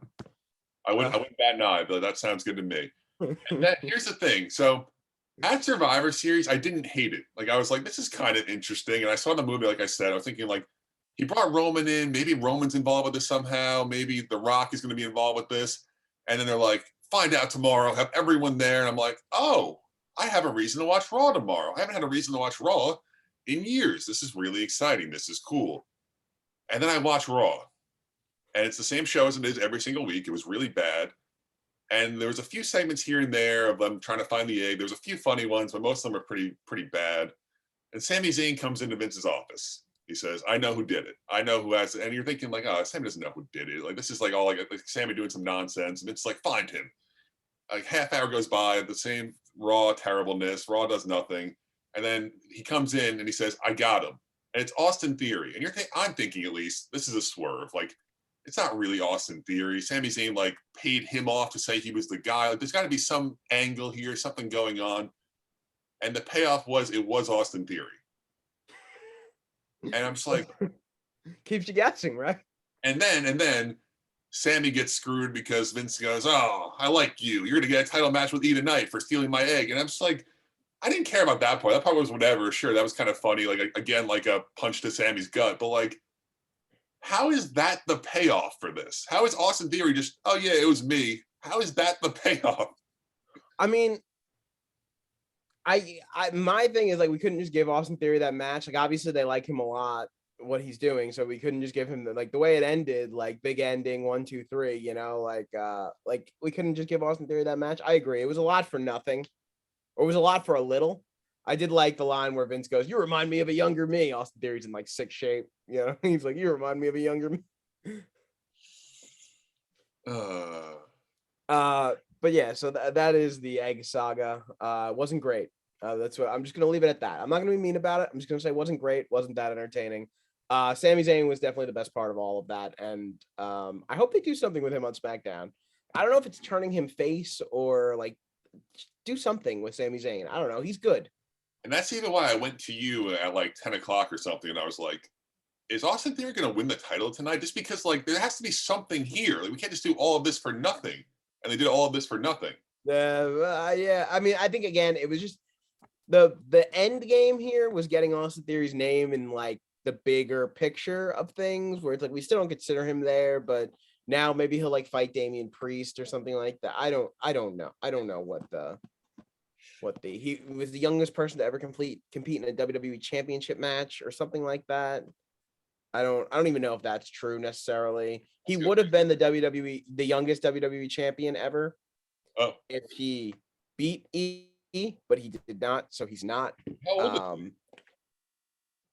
wouldn't bat an eye, but that sounds good to me. And here's the thing. So at Survivor Series, I didn't hate it. Like I was like, this is kind of interesting. And I saw the movie, like I said, I was thinking like, he brought Roman in. Maybe Roman's involved with this somehow. Maybe The Rock is going to be involved with this. And then they're like, find out tomorrow. Have everyone there. And I'm like, oh, I have a reason to watch Raw tomorrow. I haven't had a reason to watch Raw in years. This is really exciting. This is cool. And then I watch Raw. And it's the same show as it is every single week. It was really bad. And there was a few segments here and there of them trying to find the egg. There was a few funny ones, but most of them are pretty bad. And Sami Zayn comes into Vince's office. He says, I know who did it. I know who has it. And you're thinking like, oh, Sami doesn't know who did it. Like, this is like all like Sami doing some nonsense. And it's like, find him. Like half hour goes by, the same Raw terribleness. Raw does nothing. And then he comes in and he says, I got him. And it's Austin Theory. And I'm thinking at least, this is a swerve. Like, it's not really Austin Theory. Sami Zayn like paid him off to say he was the guy. Like, there's got to be some angle here, something going on. And the payoff was Austin Theory. And I'm just like, keeps you guessing, right? And then Sami gets screwed because Vince goes, oh, I like you. You're gonna get a title match with Eva Knight for stealing my egg. And I'm just like, I didn't care about that part. That part was whatever. Sure, that was kind of funny. Like again, like a punch to Sami's gut. But like, how is that the payoff for this? How is Austin Theory just, oh yeah, it was me? How is that the payoff? I mean, my thing is like, we couldn't just give Austin Theory that match. Like, obviously they like him a lot, what he's doing, so we couldn't just give him the way it ended, like big ending 1 2 3, like we couldn't just give Austin Theory that match. I agree, it was a lot for nothing, or it was a lot for a little. I did like the line where Vince goes, "You remind me of a younger me." Austin Theory's in like sick shape. You know, he's like, "You remind me of a younger me." Uh, But yeah, so that is the egg saga. Wasn't great. That's what I'm just gonna leave it at that. I'm not gonna be mean about it. I'm just gonna say wasn't great, wasn't that entertaining. Sami Zayn was definitely the best part of all of that, and I hope they do something with him on SmackDown. I don't know if it's turning him face or like do something with Sami Zayn. I don't know. He's good. and that's even why I went to you at like 10 o'clock or something, and I was like, is Austin Theory going to win the title tonight? Just because like there has to be something here. Like we can't just do all of this for nothing. And they did all of this for nothing. Yeah. I mean, I think again, it was just the end game here was getting Austin Theory's name in like the bigger picture of things, where it's like we still don't consider him there, but now maybe he'll like fight Damian Priest or something like that. I don't know. I don't know what he was the youngest person to ever compete in a WWE championship match or something like that. I don't even know if that's true necessarily. He would have been the youngest WWE champion ever Oh, if he beat E, but he did not, so he's not. how old is he?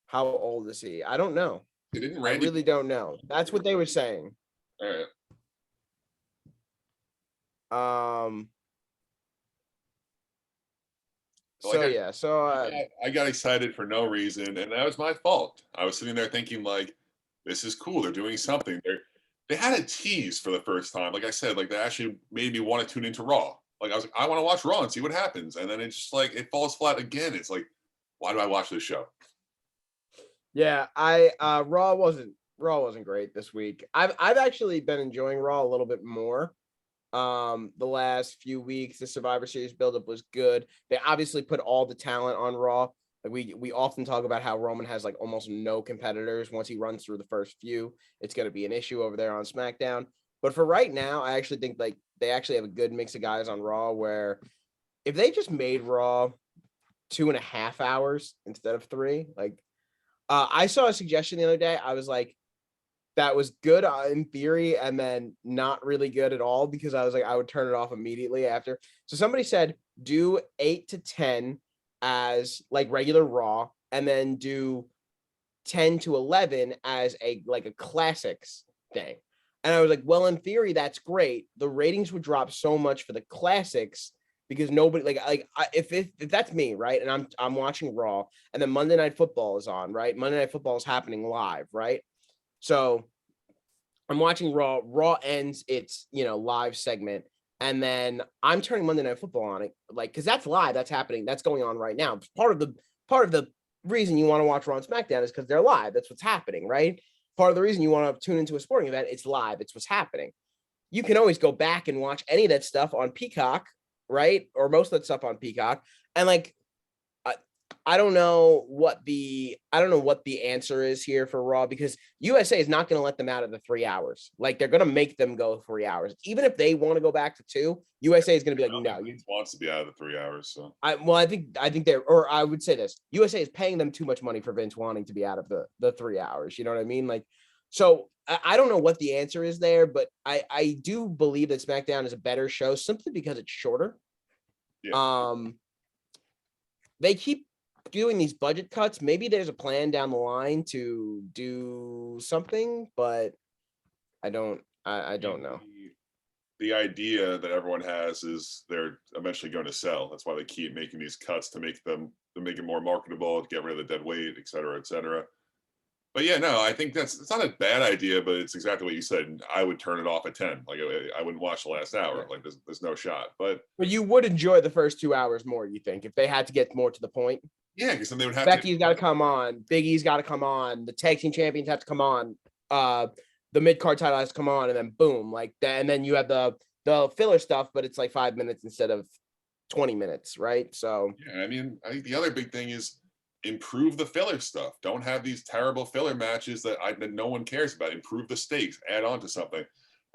How old is he? I don't know. Didn't I Randy? really don't know. That's what they were saying. All right. So yeah, so I got excited for no reason, and that was my fault. I was sitting there thinking like, this is cool. They're doing something. They had a tease for the first time. Like I said, like they actually made me want to tune into Raw. Like I was like, I want to watch Raw and see what happens. And then it's just like it falls flat again. It's like, why do I watch this show? yeah, I Raw wasn't great this week. I've actually been enjoying Raw a little bit more. The last few weeks, the Survivor Series buildup was good. They obviously put all the talent on Raw. Like we often talk about how Roman has like almost no competitors. Once he runs through the first few, it's going to be an issue over there on SmackDown. But for right now, I actually think like they actually have a good mix of guys on Raw where if they just made Raw 2.5 hours instead of 3, like I saw a suggestion the other day. I was like, that was good in theory and then not really good at all because I was like, I would turn it off immediately after. So somebody said do 8 to 10 as like regular Raw and then do 10 to 11 as a like a classics thing. And I was like, well, in theory, that's great. The ratings would drop so much for the classics because nobody if that's me, right? And I'm watching Raw and then Monday Night Football is on, right? Monday Night Football is happening live, right? So I'm watching Raw. Raw ends its live segment, and then I'm turning Monday Night Football on it, like because that's live, that's happening, that's going on right now. Part of the reason you want to watch Raw and SmackDown is because they're live. That's what's happening, right? Part of the reason you want to tune into a sporting event, it's live. It's what's happening. You can always go back and watch any of that stuff on Peacock, right? Or most of that stuff on Peacock, and like I don't know what the answer is here for Raw because USA is not going to let them out of the 3 hours. Like they're going to make them go 3 hours, even if they want to go back to 2. USA is going to be like, no, Vince wants to be out of the 3 hours. So I think they're, or I would say this: USA is paying them too much money for Vince wanting to be out of the 3 hours. You know what I mean? Like, so I don't know what the answer is there, but I do believe that SmackDown is a better show simply because it's shorter. yeah. They keep doing these budget cuts. Maybe there's a plan down the line to do something, but I don't know. The idea that everyone has is they're eventually going to sell. That's why they keep making these cuts to make it more marketable, to get rid of the dead weight, et cetera, et cetera. But yeah, no, I think it's not a bad idea, but it's exactly what you said. I would turn it off at 10. Like I wouldn't watch the last hour. Like there's no shot. But you would enjoy the first 2 hours more, you think, if they had to get more to the point? yeah, because then they would have Becky's got to come on, Big E's got to come on, the tag team champions have to come on, the mid card title has to come on, and then boom, like that, and then you have the filler stuff, but it's like 5 minutes instead of 20 minutes, right? So yeah, I mean, I think the other big thing is improve the filler stuff. Don't have these terrible filler matches that no one cares about. Improve the stakes. Add on to something.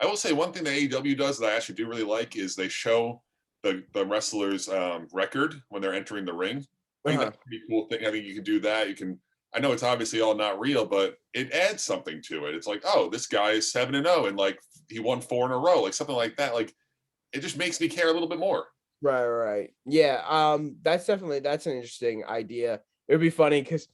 I will say one thing that AEW does that I actually do really like is they show the wrestler's record when they're entering the ring. I think that's a pretty cool thing. I think you can do that. You can. I know it's obviously all not real, but it adds something to it. It's like, oh, this guy is 7-0 and like he won 4 in a row, like something like that. Like it just makes me care a little bit more. Right. Yeah. That's an interesting idea. It would be funny because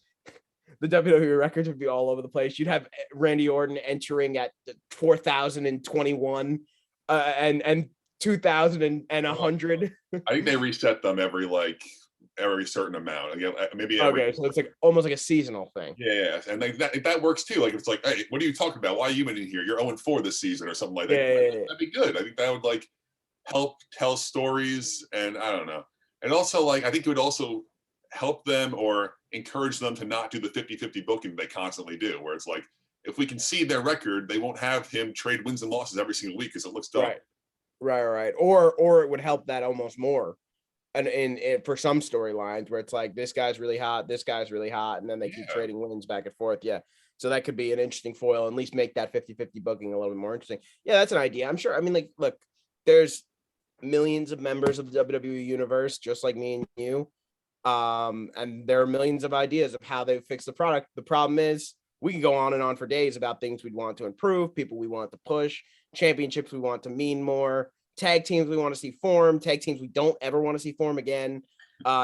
the WWE records would be all over the place. You'd have Randy Orton entering at 4,021 and 2,100. I think they reset them every certain amount. Again, maybe every. Okay, so it's like almost like a seasonal thing. Yeah, and like that works too. Like it's like, hey, what are you talking about? Why are you in here? You're 0-4 this season or something like that. Yeah. That'd be good. I think that would like help tell stories, and I don't know. And also, like, I think it would also help them or encourage them to not do the 50-50 booking they constantly do, where it's like, if we can see their record, they won't have him trade wins and losses every single week because it looks dumb. Right. Or it would help that almost more. And in for some storylines where it's like this guy's really hot, and then they keep trading wins back and forth. Yeah. So that could be an interesting foil, and at least make that 50-50 booking a little bit more interesting. Yeah, that's an idea. I'm sure. I mean, like, look, there's millions of members of the WWE universe, just like me and you. And there are millions of ideas of how they fix the product. The problem is we can go on and on for days about things we'd want to improve, people we want to push, championships we want to mean more, tag teams we want to see form, tag teams we don't ever want to see form again.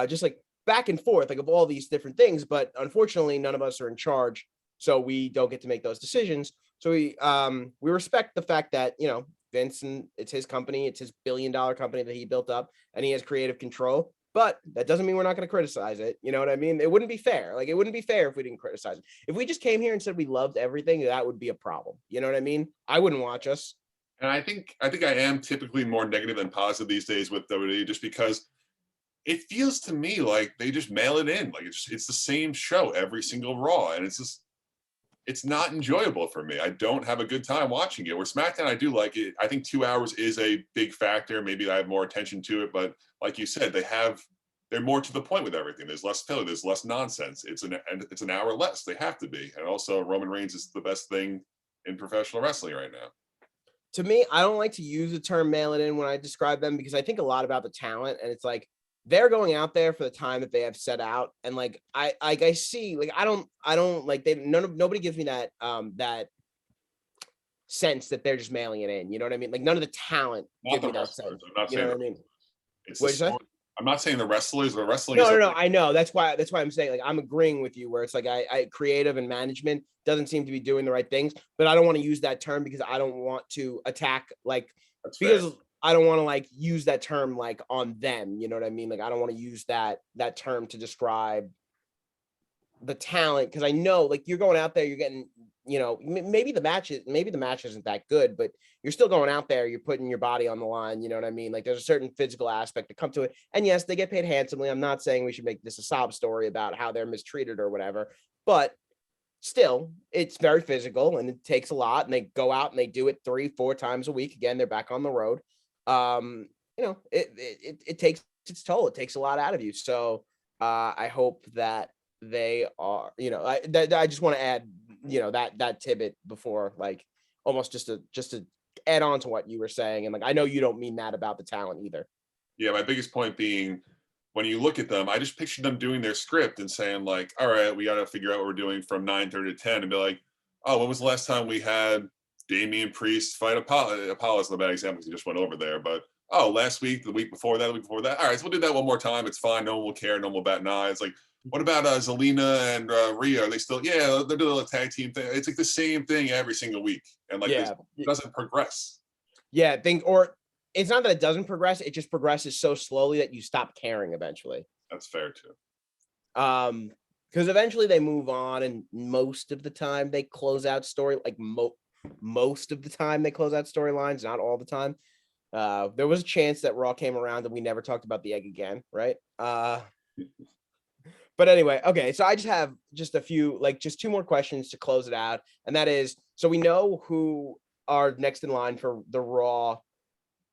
Just like back and forth, like of all these different things. But unfortunately, none of us are in charge, so we don't get to make those decisions. So we respect the fact that, you know, Vince, and it's his company, it's his billion-dollar company that he built up, and he has creative control. But that doesn't mean we're not going to criticize it. You know what I mean? It wouldn't be fair. Like, it wouldn't be fair if we didn't criticize it. If we just came here and said we loved everything, that would be a problem. You know what I mean? I wouldn't watch us. And I think I am typically more negative than positive these days with WWE, just because it feels to me like they just mail it in. Like it's the same show every single Raw, and it's not enjoyable for me. I don't have a good time watching it. Where SmackDown, I do like it. I think 2 hours is a big factor. Maybe I have more attention to it, but like you said, they're more to the point with everything. There's less filler. There's less nonsense. It's an hour less. They have to be. And also, Roman Reigns is the best thing in professional wrestling right now. To me, I don't like to use the term mail it in when I describe them, because I think a lot about the talent, and it's like they're going out there for the time that they have set out. And like, I see, like, I don't like, nobody gives me that, that sense that they're just mailing it in. You know what I mean? Like, none of the talent gives me that sense. You know what I mean? I'm not saying the wrestlers, but wrestling. No. I know. That's why I'm saying, like, I'm agreeing with you where it's like, I creative and management doesn't seem to be doing the right things, but I don't want to use that term because I don't want to attack, like, because I don't want to like use that term like on them. You know what I mean? Like, I don't want to use that term to describe the talent, because I know, like, you're going out there, you're getting, you know, maybe the match isn't that good, but you're still going out there, you're putting your body on the line. You know what I mean? Like, there's a certain physical aspect to come to it. And yes, they get paid handsomely. I'm not saying we should make this a sob story about how they're mistreated or whatever, but still, it's very physical and it takes a lot. And they go out and they do it 3-4 times a week. Again, they're back on the road. You know, it takes its toll. It takes a lot out of you. So I hope that they are, you know, I just want to add, you know, that tidbit before, like, almost just to add on to what you were saying. And like, I know you don't mean that about the talent either. Yeah, my biggest point being, when you look at them, I just pictured them doing their script and saying like, all right, we got to figure out what we're doing from 9:30 to 10, and be like, oh, when was the last time we had Damian Priest fight Apollo? Apollo's the bad example because he just went over there, but oh, last week, the week before that, the week before that. All right, so we'll do that one more time. It's fine. No one will care. No one will bat an eye. It's like, what about Zelina and Rhea? Are they still? Yeah, they're doing a tag team thing. It's like the same thing every single week, and like, it doesn't progress. Yeah, or it's not that it doesn't progress; it just progresses so slowly that you stop caring eventually. That's fair too. Because eventually they move on, and most of the time they close out story, like most of the time they close out storylines, not all the time. There was a chance that Raw came around and we never talked about the egg again, right? But anyway, okay, so I just have just two more questions to close it out, and that is, so we know who are next in line for the Raw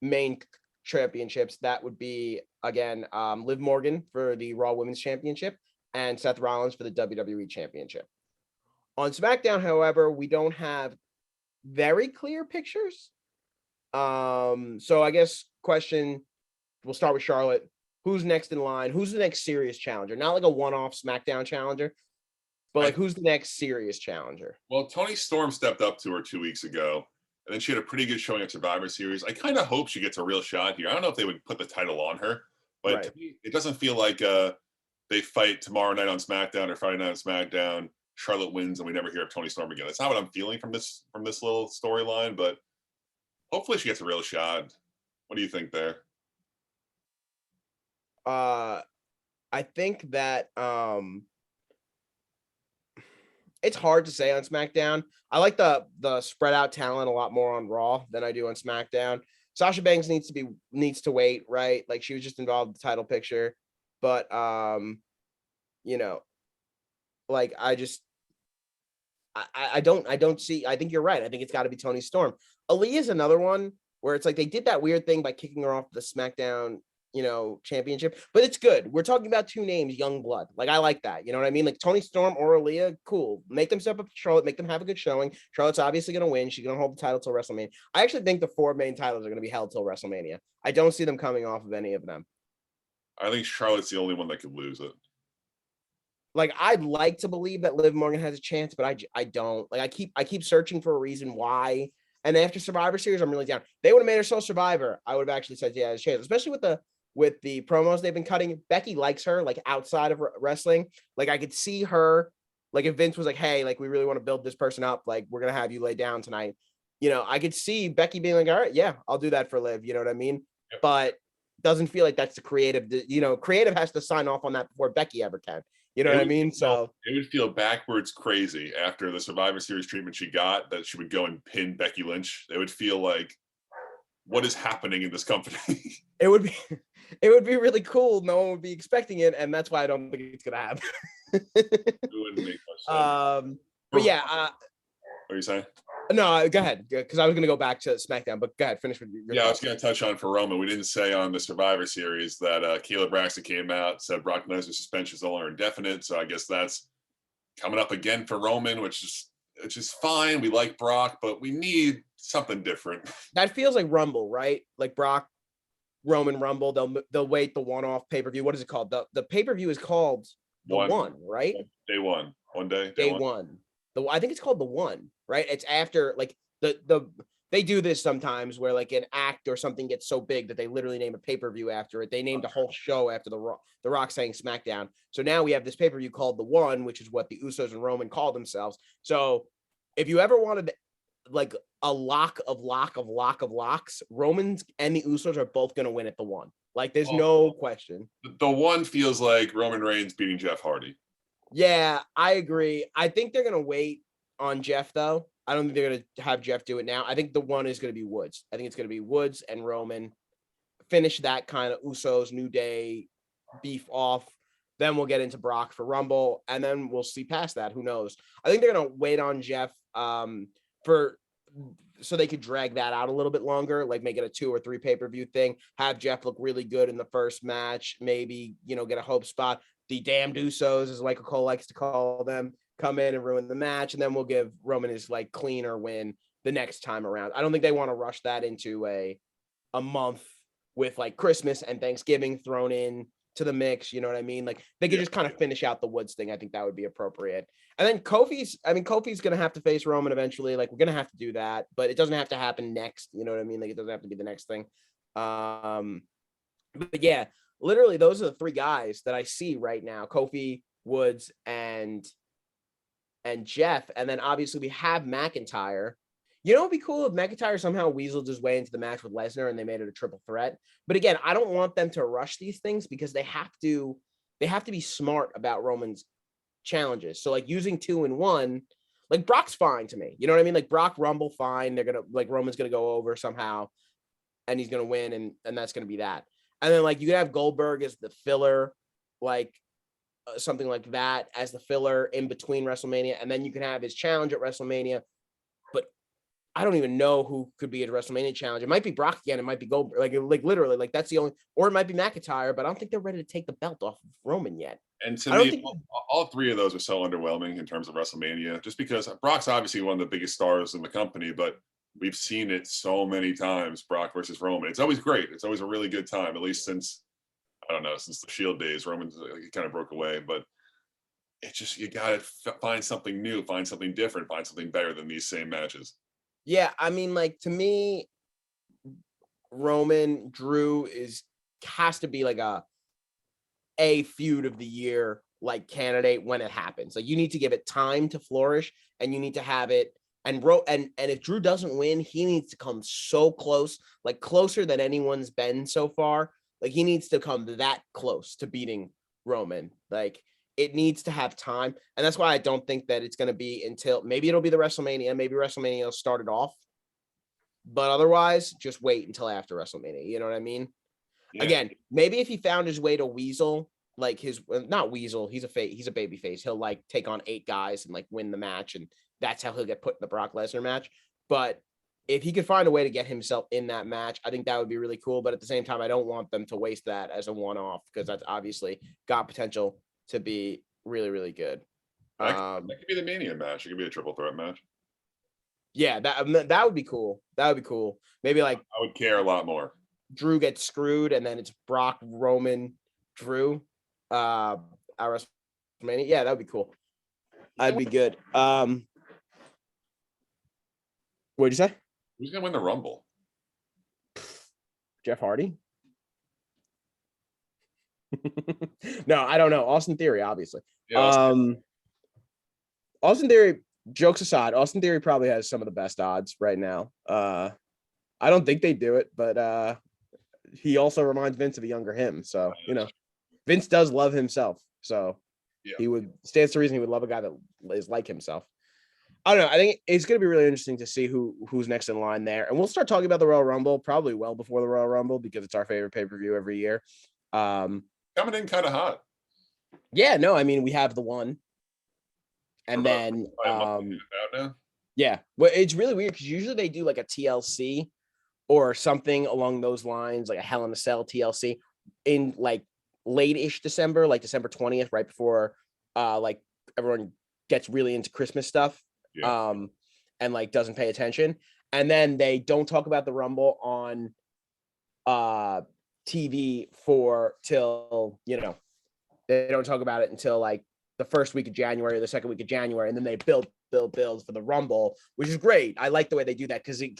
main championships. That would be, again, Liv Morgan for the Raw Women's Championship and Seth Rollins for the WWE Championship. On SmackDown, however, we don't have very clear pictures. So I guess we'll start with Charlotte. Who's next in line? Who's the next serious challenger? Not like a one-off SmackDown challenger, but like, who's the next serious challenger? Well, Toni Storm stepped up to her 2 weeks ago, and then she had a pretty good showing at Survivor Series. I kind of hope she gets a real shot here. I don't know if they would put the title on her, but Right. to me, it doesn't feel like they fight tomorrow night on SmackDown or Friday night on SmackDown. Charlotte wins, and we never hear of Tony Storm again. That's not what I'm feeling from this little storyline, but hopefully she gets a real shot. What do you think there? I think that it's hard to say on SmackDown. I like the spread out talent a lot more on Raw than I do on SmackDown. Sasha Banks needs to wait, right? Like she was just involved in the title picture, but you know, like I don't see. I think you're right. I think it's got to be Toni Storm. Aaliyah is another one where it's like they did that weird thing by kicking her off the SmackDown, championship, but it's good. We're talking about two names, young blood. Like I like that. You know what I mean? Like Toni Storm or Aaliyah, cool. Make them step up to Charlotte, make them have a good showing. Charlotte's obviously going to win. She's going to hold the title till WrestleMania. I actually think the 4 main titles are going to be held till WrestleMania. I don't see them coming off of any of them. I think Charlotte's the only one that could lose it. Like I'd like to believe that Liv Morgan has a chance, but I don't. Like I keep searching for a reason why. And after Survivor Series, I'm really down. They would have made her sole Survivor. I would have actually said yeah, has a chance, especially with the promos they've been cutting. Becky likes her like outside of wrestling. Like I could see her. Like if Vince was like, hey, like we really want to build this person up. Like we're gonna have you lay down tonight. I could see Becky being like, all right, yeah, I'll do that for Liv. You know what I mean? Yep. But doesn't feel like that's the creative. Creative has to sign off on that before Becky ever can. You know what I mean? So it would feel backwards crazy after the Survivor Series treatment she got that she would go and pin Becky Lynch. It would feel like, what is happening in this company? it would be really cool. No one would be expecting it, and that's why I don't think it's gonna happen. It wouldn't make much sense. But yeah. What are you saying? No, go ahead, because I was gonna go back to SmackDown, but go ahead, finish with your Yeah, thoughts. I was going to touch on for Roman. We didn't say on the Survivor Series that Caleb Braxton came out, said Brock Lesnar's suspension is no longer indefinite. So I guess that's coming up again for Roman, which is fine. We like Brock, but we need something different. That feels like Rumble, right? Like Brock, Roman Rumble. They'll wait the one-off pay-per-view. What is it called? The pay-per-view is called the one, right? Day one. One day. Day one. I think it's called the one, right? It's after like the they do this sometimes where like an act or something gets so big that they literally name a pay-per-view after it. They named a whole show after the Rock saying SmackDown. So now we have this pay-per-view called the One, which is what the Usos and Roman call themselves. So if you ever wanted like a lock of locks, Romans and the Usos are both going to win at the One. Like there's no question. The One feels like Roman Reigns beating Jeff Hardy. Yeah, I agree. I think they're going to wait on Jeff though. I don't think they're going to have Jeff do it now. I think the One is going to be Woods. I think it's going to be Woods and Roman. Finish that kind of Usos, New Day beef off. Then we'll get into Brock for Rumble, and then we'll see past that. Who knows? I think they're going to wait on Jeff so they could drag that out a little bit longer, like make it a 2 or 3 pay-per-view thing. Have Jeff look really good in the first match. Maybe, get a hope spot. The damned Usos, as Michael Cole likes to call them, come in and ruin the match, and then we'll give Roman his like cleaner win the next time around. I don't think they want to rush that into a month with like Christmas and Thanksgiving thrown in to the mix. You know what I mean? Like they could just kind of finish out the Woods thing. I think that would be appropriate. And then Kofi's going to have to face Roman eventually. Like we're going to have to do that, but it doesn't have to happen next. You know what I mean? Like it doesn't have to be the next thing. But yeah, literally those are the 3 guys that I see right now: Kofi, Woods, and Jeff. And then obviously we have McIntyre. It would be cool if McIntyre somehow weaseled his way into the match with Lesnar and they made it a triple threat. But again, I don't want them to rush these things because they have to be smart about Roman's challenges. So like using 2 and 1, like Brock's fine to me. You know what I mean? Like Brock Rumble, fine. They're Roman's gonna go over somehow and he's gonna win, and that's gonna be that. And then like you could have Goldberg as the filler, like something like that as the filler in between WrestleMania, and then you can have his challenge at WrestleMania. But I don't even know who could be at a WrestleMania challenge. It might be Brock again. It might be Goldberg. Like literally, like that's the only, or it might be McIntyre. But I don't think they're ready to take the belt off of Roman yet. And to me, all 3 of those are so underwhelming in terms of WrestleMania, just because Brock's obviously one of the biggest stars in the company, but we've seen it so many times, Brock versus Roman. It's always great. It's always a really good time, at least since the Shield days. Roman's kind of broke away, but it's just, you got to find something new, find something different, find something better than these same matches. Yeah, I mean, like to me, Roman Drew has to be like a feud of the year like candidate when it happens. Like you need to give it time to flourish, and you need to have it. And if Drew doesn't win, he needs to come so close, like closer than anyone's been so far. Like he needs to come that close to beating Roman. Like it needs to have time, and that's why I don't think that it's going to be until maybe it'll be the WrestleMania. Maybe WrestleMania will start it off, but otherwise, just wait until after WrestleMania. You know what I mean? Yeah. Again, maybe if he found his way to Weasel, like his not Weasel, he's a baby face. He'll like take on 8 guys and like win the match, and that's how he'll get put in the Brock Lesnar match. But if he could find a way to get himself in that match, I think that would be really cool. But at the same time, I don't want them to waste that as a one-off because that's obviously got potential to be really, really good. That could be the Mania match. It could be a triple threat match. Yeah, that would be cool. That would be cool. Maybe like I would care a lot more. Drew gets screwed, and then it's Brock, Roman, Drew, at WrestleMania. Yeah, that would be cool. I'd be good. What'd you say? Who's gonna win the Rumble? Jeff Hardy? No, I don't know. Austin Theory, obviously. Yeah, Austin Theory, jokes aside, Austin Theory probably has some of the best odds right now. I don't think they do it, but he also reminds Vince of a younger him. So, Vince does love himself. So yeah. he would stands to reason he would love a guy that is like himself. I don't know. I think it's going to be really interesting to see who's next in line there. And we'll start talking about the Royal Rumble probably well before the Royal Rumble because it's our favorite pay-per-view every year. Coming in kind of hot. Yeah, no, I mean, we have the one. And then, yeah, well, it's really weird because usually they do like a TLC or something along those lines, like a Hell in a Cell TLC in like late-ish December, like December 20th, right before like everyone gets really into Christmas stuff. Yeah. And like doesn't pay attention. And then they don't talk about the Rumble on TV till, they don't talk about it until like the first week of January or the second week of January, and then they build for the Rumble, which is great. I like the way they do that because if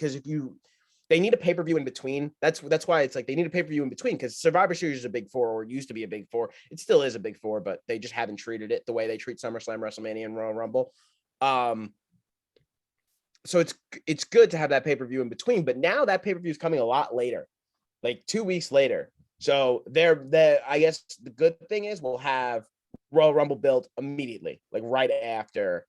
they need a pay-per-view in between. That's why it's like they need a pay-per-view in between because Survivor Series is a big four or used to be a big four. It still is a big four, but they just haven't treated it the way they treat SummerSlam, WrestleMania, and Royal Rumble. So it's good to have that pay-per-view in between, but now that pay-per-view is coming a lot later, like 2 weeks later. So I guess the good thing is we'll have Royal Rumble built immediately, like right after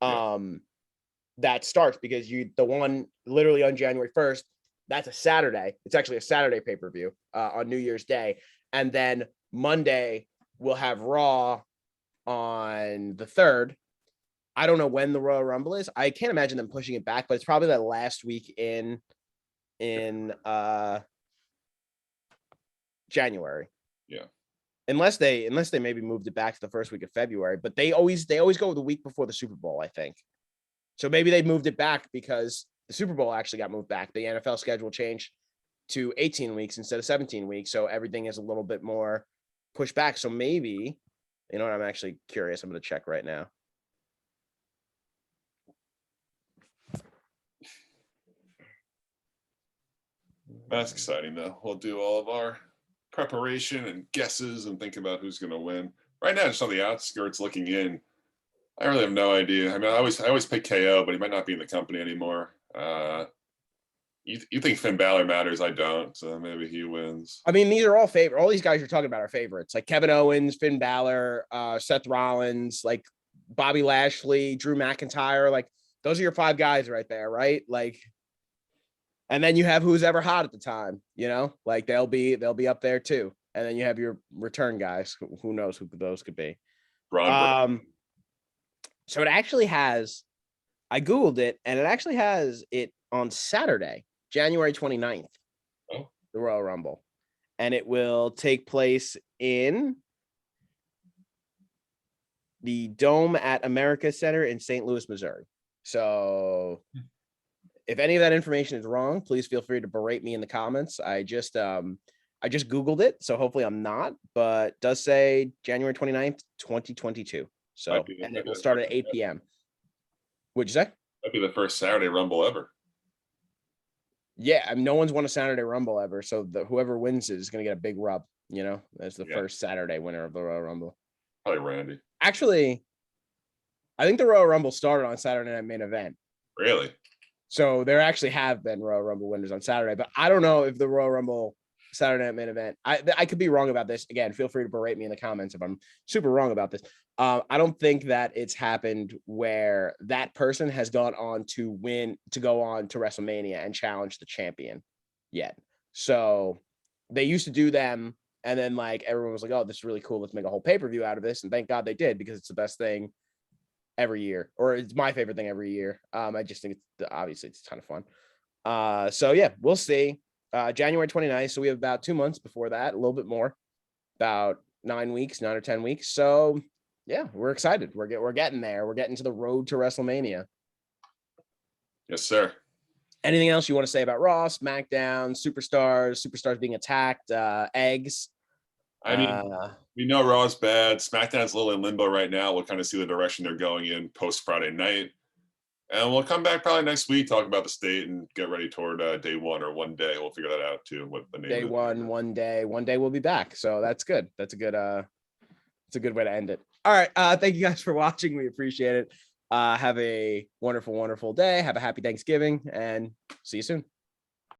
that starts, because the one literally on January 1st, that's a Saturday. It's actually a Saturday pay-per-view on New Year's Day. And then Monday we'll have Raw on the 3rd. I don't know when the Royal Rumble is. I can't imagine them pushing it back, but it's probably that last week in January. Yeah. Unless they maybe moved it back to the first week of February, but they always go the week before the Super Bowl, I think. So maybe they moved it back because the Super Bowl actually got moved back. The NFL schedule changed to 18 weeks instead of 17 weeks, so everything is a little bit more pushed back. So maybe, you know what, I'm actually curious. I'm going to check right now. That's exciting, though. We'll do all of our preparation and guesses and think about who's going to win. Right now, just on the outskirts looking in, I really have no idea. I mean, I always pick KO, but he might not be in the company anymore. You think Finn Balor matters? I don't. So maybe he wins. I mean, these are all favorite. All these guys you're talking about are favorites, like Kevin Owens, Finn Balor, Seth Rollins, like Bobby Lashley, Drew McIntyre. Like those are your 5 guys right there, right? Like, and then you have who's ever hot at the time, like they'll be up there too. And then you have your return guys. Who knows who those could be? So it actually has, I Googled it, and it actually has it on Saturday, January 29th, the Royal Rumble. And it will take place in the Dome at America Center in St. Louis, Missouri. So if any of that information is wrong, please feel free to berate me in the comments. I just Googled it, so hopefully I'm not, but it does say January 29th, 2022. So, and it will start at 8 p.m. What'd you say? That'd be the first Saturday Rumble ever. Yeah, I mean, no one's won a Saturday Rumble ever, so whoever wins it is going to get a big rub. As the first Saturday winner of the Royal Rumble. Probably Randy. Actually, I think the Royal Rumble started on Saturday Night Main Event. Really? So there actually have been Royal Rumble winners on Saturday, but I don't know if the Royal Rumble Saturday Night Main Event. I could be wrong about this. Again, feel free to berate me in the comments if I'm super wrong about this. I don't think that it's happened where that person has gone on to go on to WrestleMania and challenge the champion yet. So they used to do them, and then like everyone was like, "Oh, this is really cool. Let's make a whole pay-per-view out of this." And thank God they did, because it's the best thing every year, or it's my favorite thing every year. I just think obviously it's a ton of fun. So yeah, we'll see. January 29th. So we have about 2 months before that, a little bit more, about 9 or 10 weeks. So yeah, we're excited. We're getting there. We're getting to the road to WrestleMania. Yes, sir. Anything else you want to say about Raw, SmackDown, superstars being attacked, eggs? I mean, we know Raw's bad. SmackDown's a little in limbo right now. We'll kind of see the direction they're going in post Friday night. And we'll come back probably next week, talk about the state, and get ready toward day one or one day. We'll figure that out too. What the name day is. one day we'll be back. So that's good. That's a good it's a good way to end it. All right. Thank you guys for watching. We appreciate it. Have a wonderful, wonderful day. Have a happy Thanksgiving, and see you soon.